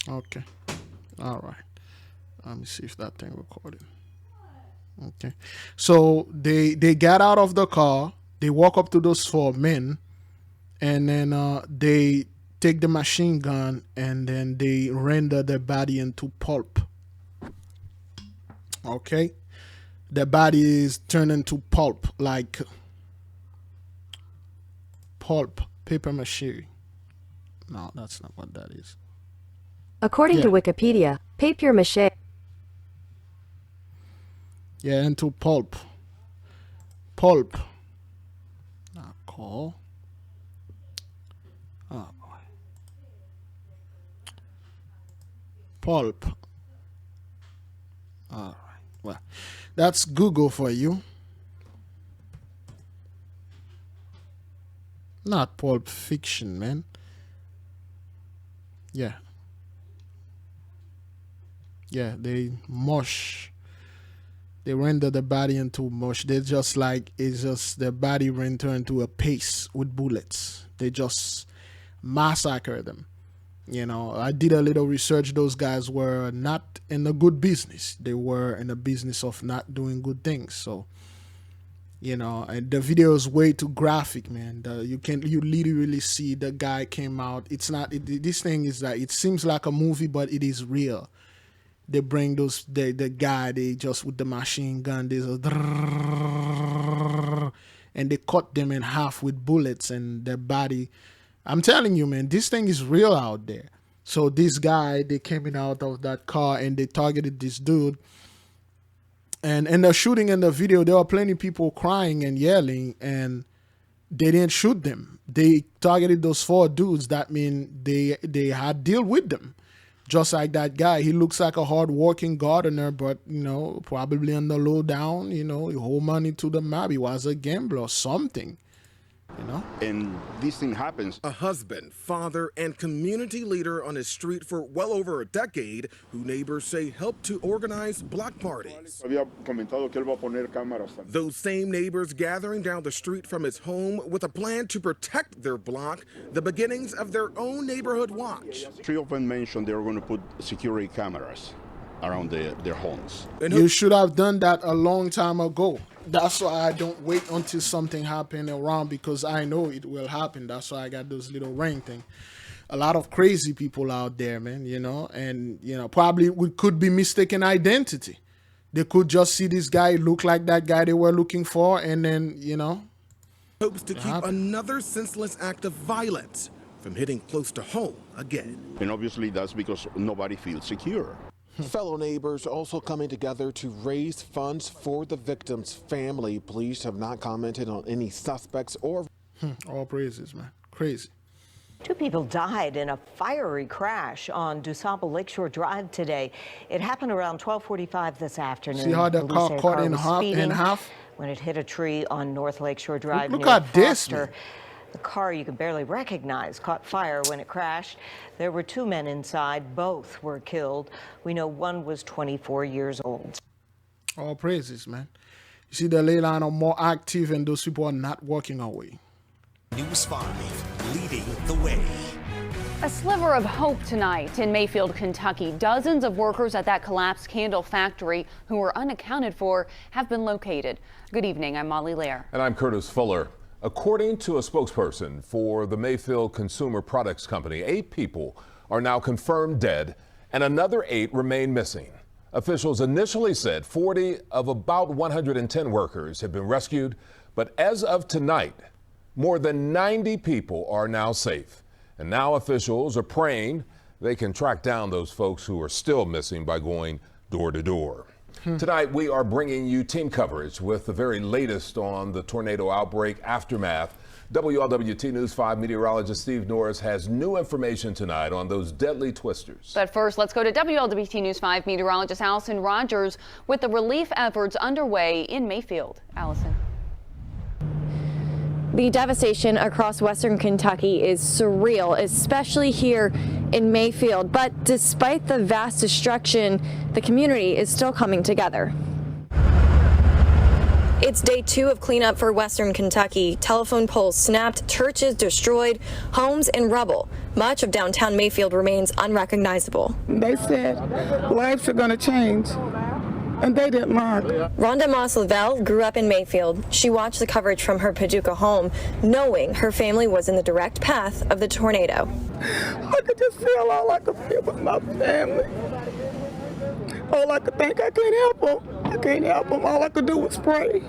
Okay, all right. Let me see if that thing recorded. Okay, so they got out of the car. They walk up to those four men, and then they take the machine gun, and then they render their body into pulp. Okay, the body is turned into pulp, like pulp, paper mache. No, that's not what that is. According to Wikipedia, papier mache. Yeah, into pulp. Pulp. Not call. Oh boy. Pulp. Alright. Well, that's Google for you. Not Pulp Fiction, man. Yeah. Yeah, they mush. They render the body into mush. They just like, it's just the body render into a paste with bullets. They just massacre them. You know, I did a little research. Those guys were not in a good business. They were in a business of not doing good things. So, you know, and the video is way too graphic, man. You literally see the guy came out. It's not, this thing is like, it seems like a movie, but it is real. They bring the guy, they just with the machine gun, there's a and they cut them in half with bullets and their body. I'm telling you, man, this thing is real out there. So this guy, they came in out of that car and they targeted this dude. And in the shooting in the video, there were plenty of people crying and yelling, and they didn't shoot them. They targeted those 4 dudes. That means they had deal with them. Just like that guy, he looks like a hard-working gardener, but, you know, probably on the low down, you know, he hold money to the mob. He was a gambler or something, you know? And this thing happens. A husband, father, and community leader on his street for well over a decade, who neighbors say helped to organize block parties. Those same neighbors gathering down the street from his home with a plan to protect their block, the beginnings of their own neighborhood watch. 3 of them mentioned they were going to put security cameras around their homes. You should have done that a long time ago. That's why I don't wait until something happen around, because I know it will happen. That's why I got those little ring thing. A lot of crazy people out there, man, you know, and, you know, probably we could be mistaken identity. They could just see this guy look like that guy they were looking for, and then, you know. Hopes to keep another senseless act of violence from hitting close to home again. And obviously that's because nobody feels secure. Fellow neighbors also coming together to raise funds for the victim's family. Police have not commented on any suspects or... All praises, man. Crazy. 2 people died in a fiery crash on DuSable Lakeshore Drive today. It happened around 12:45 this afternoon. See how the car caught in half? When it hit a tree on North Lakeshore Drive. Look at this, man. The car you could barely recognize caught fire when it crashed. There were 2 men inside. Both were killed. We know one was 24 years old. All praises, man. You see, the ley line are more active and those people are not walking away. News 5 leading the way. A sliver of hope tonight in Mayfield, Kentucky. Dozens of workers at that collapsed candle factory who were unaccounted for have been located. Good evening. I'm Molly Lair. And I'm Curtis Fuller. According to a spokesperson for the Mayfield Consumer Products Company, 8 people are now confirmed dead and another 8 remain missing. Officials initially said 40 of about 110 workers have been rescued, but as of tonight, more than 90 people are now safe. And now officials are praying they can track down those folks who are still missing by going door to door. Tonight, we are bringing you team coverage with the very latest on the tornado outbreak aftermath. WLWT News 5 meteorologist Steve Norris has new information tonight on those deadly twisters. But first, let's go to WLWT News 5 meteorologist Allison Rogers with the relief efforts underway in Mayfield. Allison. The devastation across western Kentucky is surreal, especially here in Mayfield. But despite the vast destruction, the community is still coming together. It's day 2 of cleanup for western Kentucky. Telephone poles snapped, churches destroyed, homes in rubble. Much of downtown Mayfield remains unrecognizable. They said lives are going to change. And they didn't learn. Rhonda Moss-Lavelle grew up in Mayfield. She watched the coverage from her Paducah home, knowing her family was in the direct path of the tornado. I could just feel all I could feel with my family. All I could think, I can't help them. I can't help them. All I could do was pray.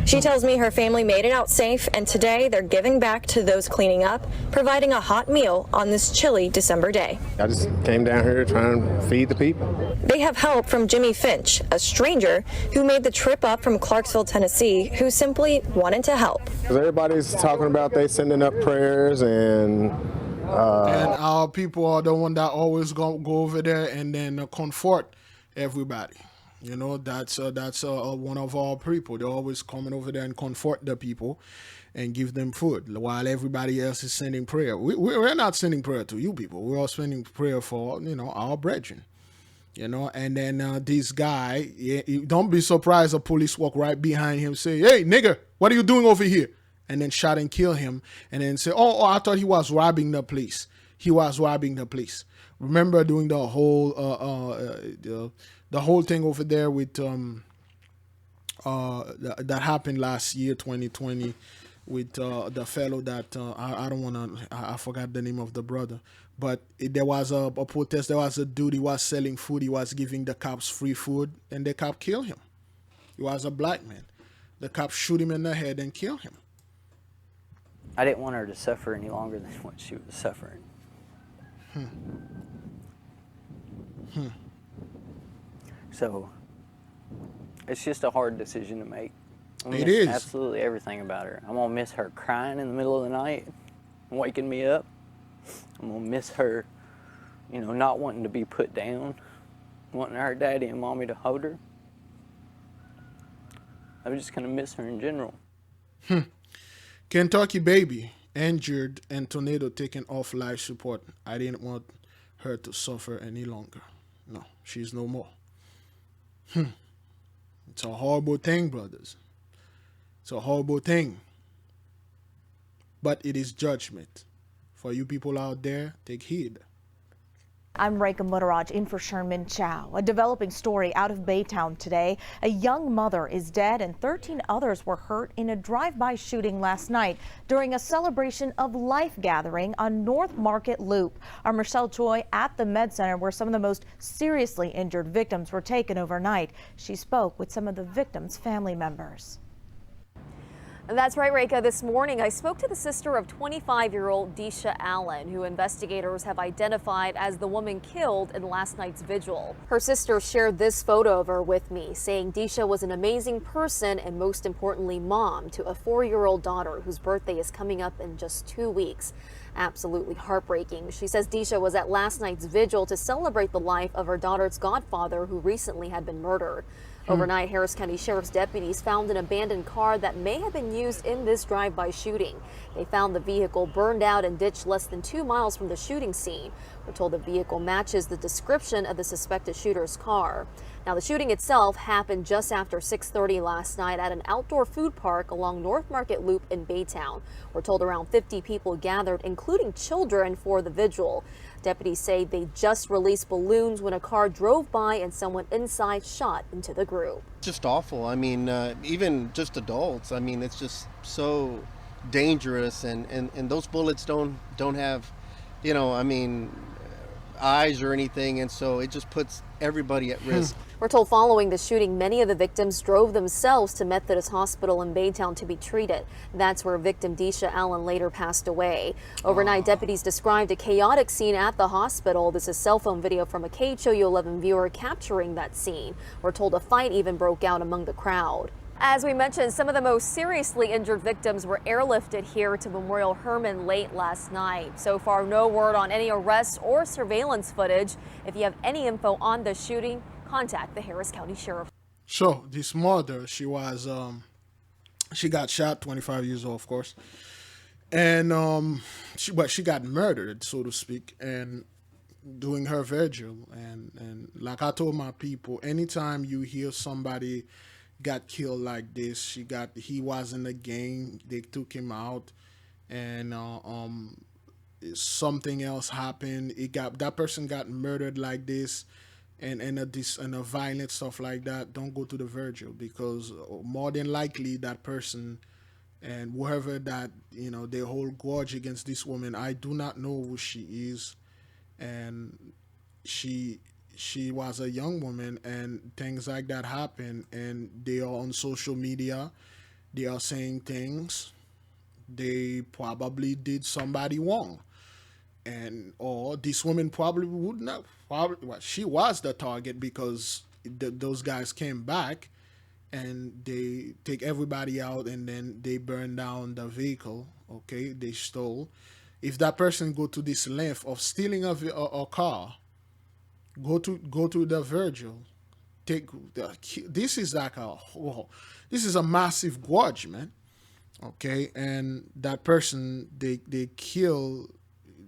She tells me her family made it out safe, and today they're giving back to those cleaning up, providing a hot meal on this chilly December day. I just came down here trying to feed the people. They have help from Jimmy Finch, a stranger who made the trip up from Clarksville, Tennessee, who simply wanted to help. Everybody's talking about they sending up prayers and our people are the one that always go over there and then comfort everybody. You know, that's one of our people. They're always coming over there and comfort the people and give them food while everybody else is sending prayer. We're not sending prayer to you people. We're all sending prayer for, our brethren. And then this guy, don't be surprised the police walk right behind him, say, "Hey, nigger, what are you doing over here?" And then shot and kill him. And then say, oh, I thought he was robbing the police. He was robbing the police. Remember doing the whole the whole thing over there with that happened last year, 2020, with the fellow that I don't want to, I forgot the name of the brother, but there was a protest. There was a dude, he was selling food, he was giving the cops free food, and the cop killed him. He was a black man. The cops shoot him in the head and kill him. I didn't want her to suffer any longer than what she was suffering. So it's just a hard decision to make. It is. Absolutely everything about her. I'm gonna miss her crying in the middle of the night, waking me up. I'm gonna miss her, not wanting to be put down, wanting her daddy and mommy to hold her. I'm just gonna miss her in general. Kentucky baby injured and tornado taken off life support. I didn't want her to suffer any longer. No, she's no more. It's a horrible thing, brothers. It's a horrible thing. But it is judgment. For you people out there, take heed. I'm Reka Mutteraj in for Sherman Chow. A developing story out of Baytown today. A young mother is dead and 13 others were hurt in a drive-by shooting last night during a celebration of life gathering on North Market Loop. Our Michelle Choi at the Med Center where some of the most seriously injured victims were taken overnight. She spoke with some of the victims' family members. That's right, Reka. This morning, I spoke to the sister of 25-year-old Deisha Allen, who investigators have identified as the woman killed in last night's vigil. Her sister shared this photo of her with me, saying Deisha was an amazing person and most importantly, mom to a 4-year-old daughter whose birthday is coming up in just 2 weeks. Absolutely heartbreaking. She says Deisha was at last night's vigil to celebrate the life of her daughter's godfather, who recently had been murdered. Overnight, Harris County Sheriff's deputies found an abandoned car that may have been used in this drive-by shooting. They found the vehicle burned out and ditched less than 2 miles from the shooting scene. We're told the vehicle matches the description of the suspected shooter's car. Now, the shooting itself happened just after 6:30 last night at an outdoor food park along North Market Loop in Baytown. We're told around 50 people gathered, including children, for the vigil. Deputies say they just released balloons when a car drove by and someone inside shot into the group. Just awful. I mean, even just adults. I mean, it's just so dangerous, and those bullets don't have, eyes or anything, and so it just puts everybody at risk. We're told following the shooting, many of the victims drove themselves to Methodist Hospital in Baytown to be treated. That's where victim Deisha Allen later passed away. Overnight, deputies described a chaotic scene at the hospital. This is cell phone video from a KHOU 11 viewer capturing that scene. We're told a fight even broke out among the crowd. As we mentioned, some of the most seriously injured victims were airlifted here to Memorial Hermann late last night. So far, no word on any arrests or surveillance footage. If you have any info on the shooting, contact the Harris County Sheriff. So this mother, she was, she got shot, 25 years old, of course, and she got murdered, so to speak, and doing her vigil. And like I told my people, anytime you hear somebody got killed like this, he was in the gang, they took him out, and something else happened. That person got murdered like this, and a violent stuff like that. Don't go to the vigil, because more than likely that person and whoever that they hold grudge against this woman. I do not know who she is, and she was a young woman, and things like that happen, and they are on social media. They are saying things they probably did somebody wrong. And or this woman probably would not, probably, well, she was the target because those guys came back and they take everybody out and then they burn down the vehicle. Okay, they stole. If that person go to this length of stealing a car, go to the Virgil, take this is like this is a massive grudge, man. Okay, and that person they kill.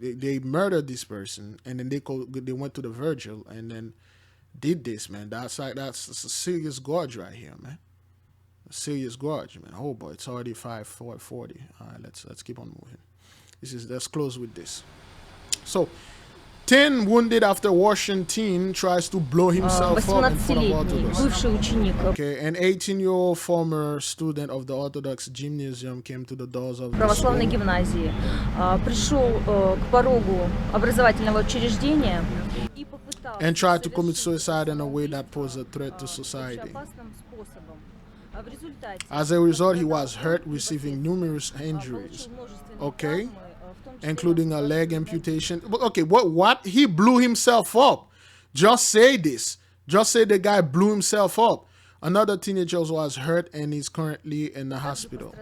They murdered this person, and then they went to the Virgil and then did this, man. That's a serious grudge right here, man. A serious grudge, man. Oh boy, it's already 5:40. All right, let's keep on moving. Let's close with this. So, 10 wounded after Washington tries to blow himself up in front of Orthodox. Okay, an 18-year-old former student of the Orthodox gymnasium came to the doors of the православной school гимназии, пришел к порогу образовательного учреждения и попытался and tried to commit suicide in a way that posed a threat to society. опасным способом. В результате As a result, he was hurt, receiving numerous injuries. Okay, including a leg amputation. Okay, what? He blew himself up. Just say this. Just say the guy blew himself up. Another teenager was hurt and is currently in the hospital.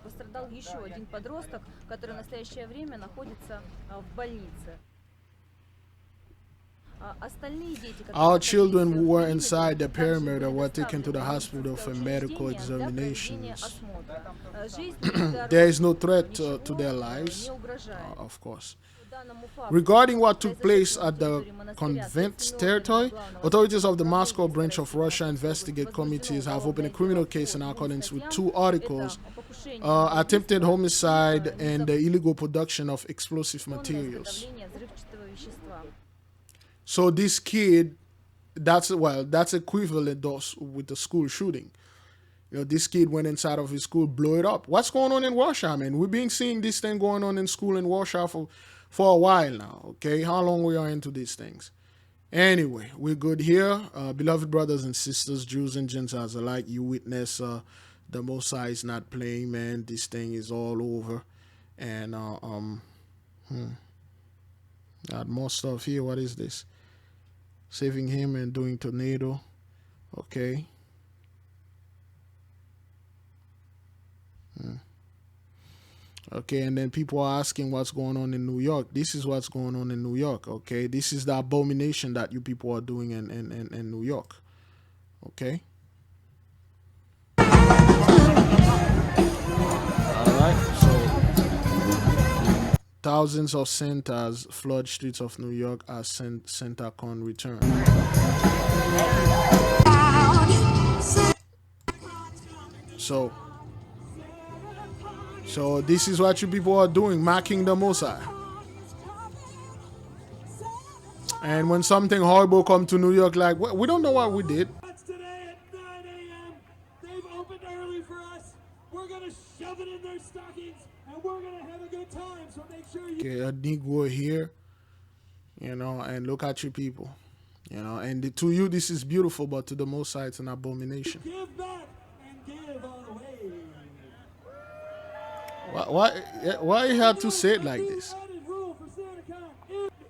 пострадал еще один подросток, который в настоящее время находится в больнице. Our children who were inside the perimeter were taken to the hospital for medical examinations. There is no threat to their lives, of course. Regarding what took place at the convent's territory, authorities of the Moscow branch of Russia investigate committees have opened a criminal case in accordance with 2 articles, attempted homicide and the illegal production of explosive materials. So this kid, that's equivalent with the school shooting. You know, this kid went inside of his school, blew it up. What's going on in Warsaw, man? We've been seeing this thing going on in school in Warsaw for a while now, okay? How long we are into these things? Anyway, we're good here. Beloved brothers and sisters, Jews and Gentiles alike, you witness the Most High is not playing, man. This thing is all over. And, got more stuff here. What is this? Saving him and doing tornado. Okay. Okay, and then people are asking what's going on in New York. This is what's going on in New York, okay? This is the abomination that you people are doing in New York, okay? All right, so thousands of Santas flood streets of New York as SantaCon return. So this is what you people are doing, mocking the Most High. And when something horrible come to New York, like, we don't know what we did. Today at 9 a.m. They've opened early for us. We're going to shove it in their stockings, and we're going to have a good time. So make sure you... Okay, a Negro here, you know, and look at you people. You know, and to you, this is beautiful, but to the Most High, it's an abomination. Give back and give all the way. Why you have to say it like this? Make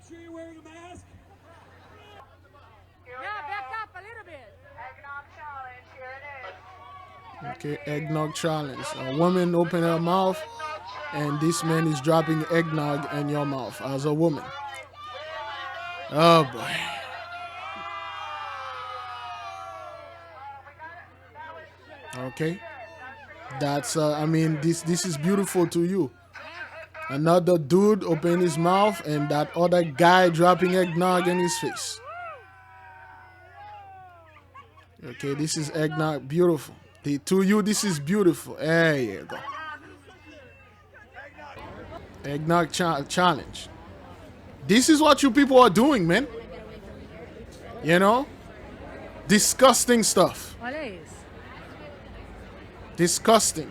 sure you're wearing a mask. Yeah, back up a little bit. Eggnog challenge, here it is. Okay, eggnog challenge. A woman open her mouth, and this man is dropping eggnog in your mouth as a woman. Oh boy. Okay. That's I mean, this is beautiful to you. Another dude open his mouth and that other guy dropping eggnog in his face. Okay, this is eggnog, beautiful. To you, this is beautiful. There you go. Eggnog challenge. This is what you people are doing, man. You know? Disgusting stuff. Disgusting.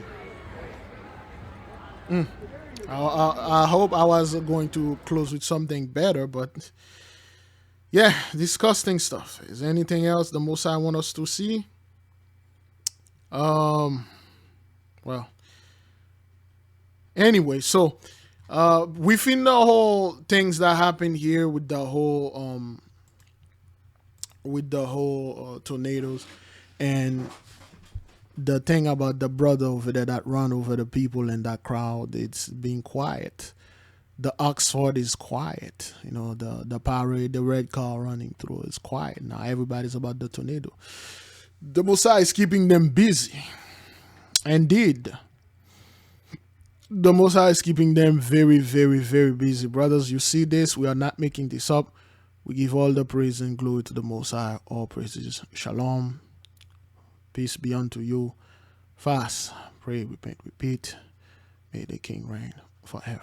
I hope I was going to close with something better, but yeah, disgusting stuff. Is there anything else the Most High want us to see? Well, anyway, so within the whole things that happened here with the whole tornadoes, and the thing about the brother over there that run over the people in that crowd, it's being quiet. The Oxford is quiet. You know, the parade, the red car running through is quiet. Now everybody's about the tornado. The Messiah is keeping them busy. Indeed. The Messiah is keeping them very, very, very busy. Brothers, you see this? We are not making this up. We give all the praise and glory to the Messiah. All praises. Shalom. Peace be unto you. Fast, pray, repent, repeat. May the King reign forever.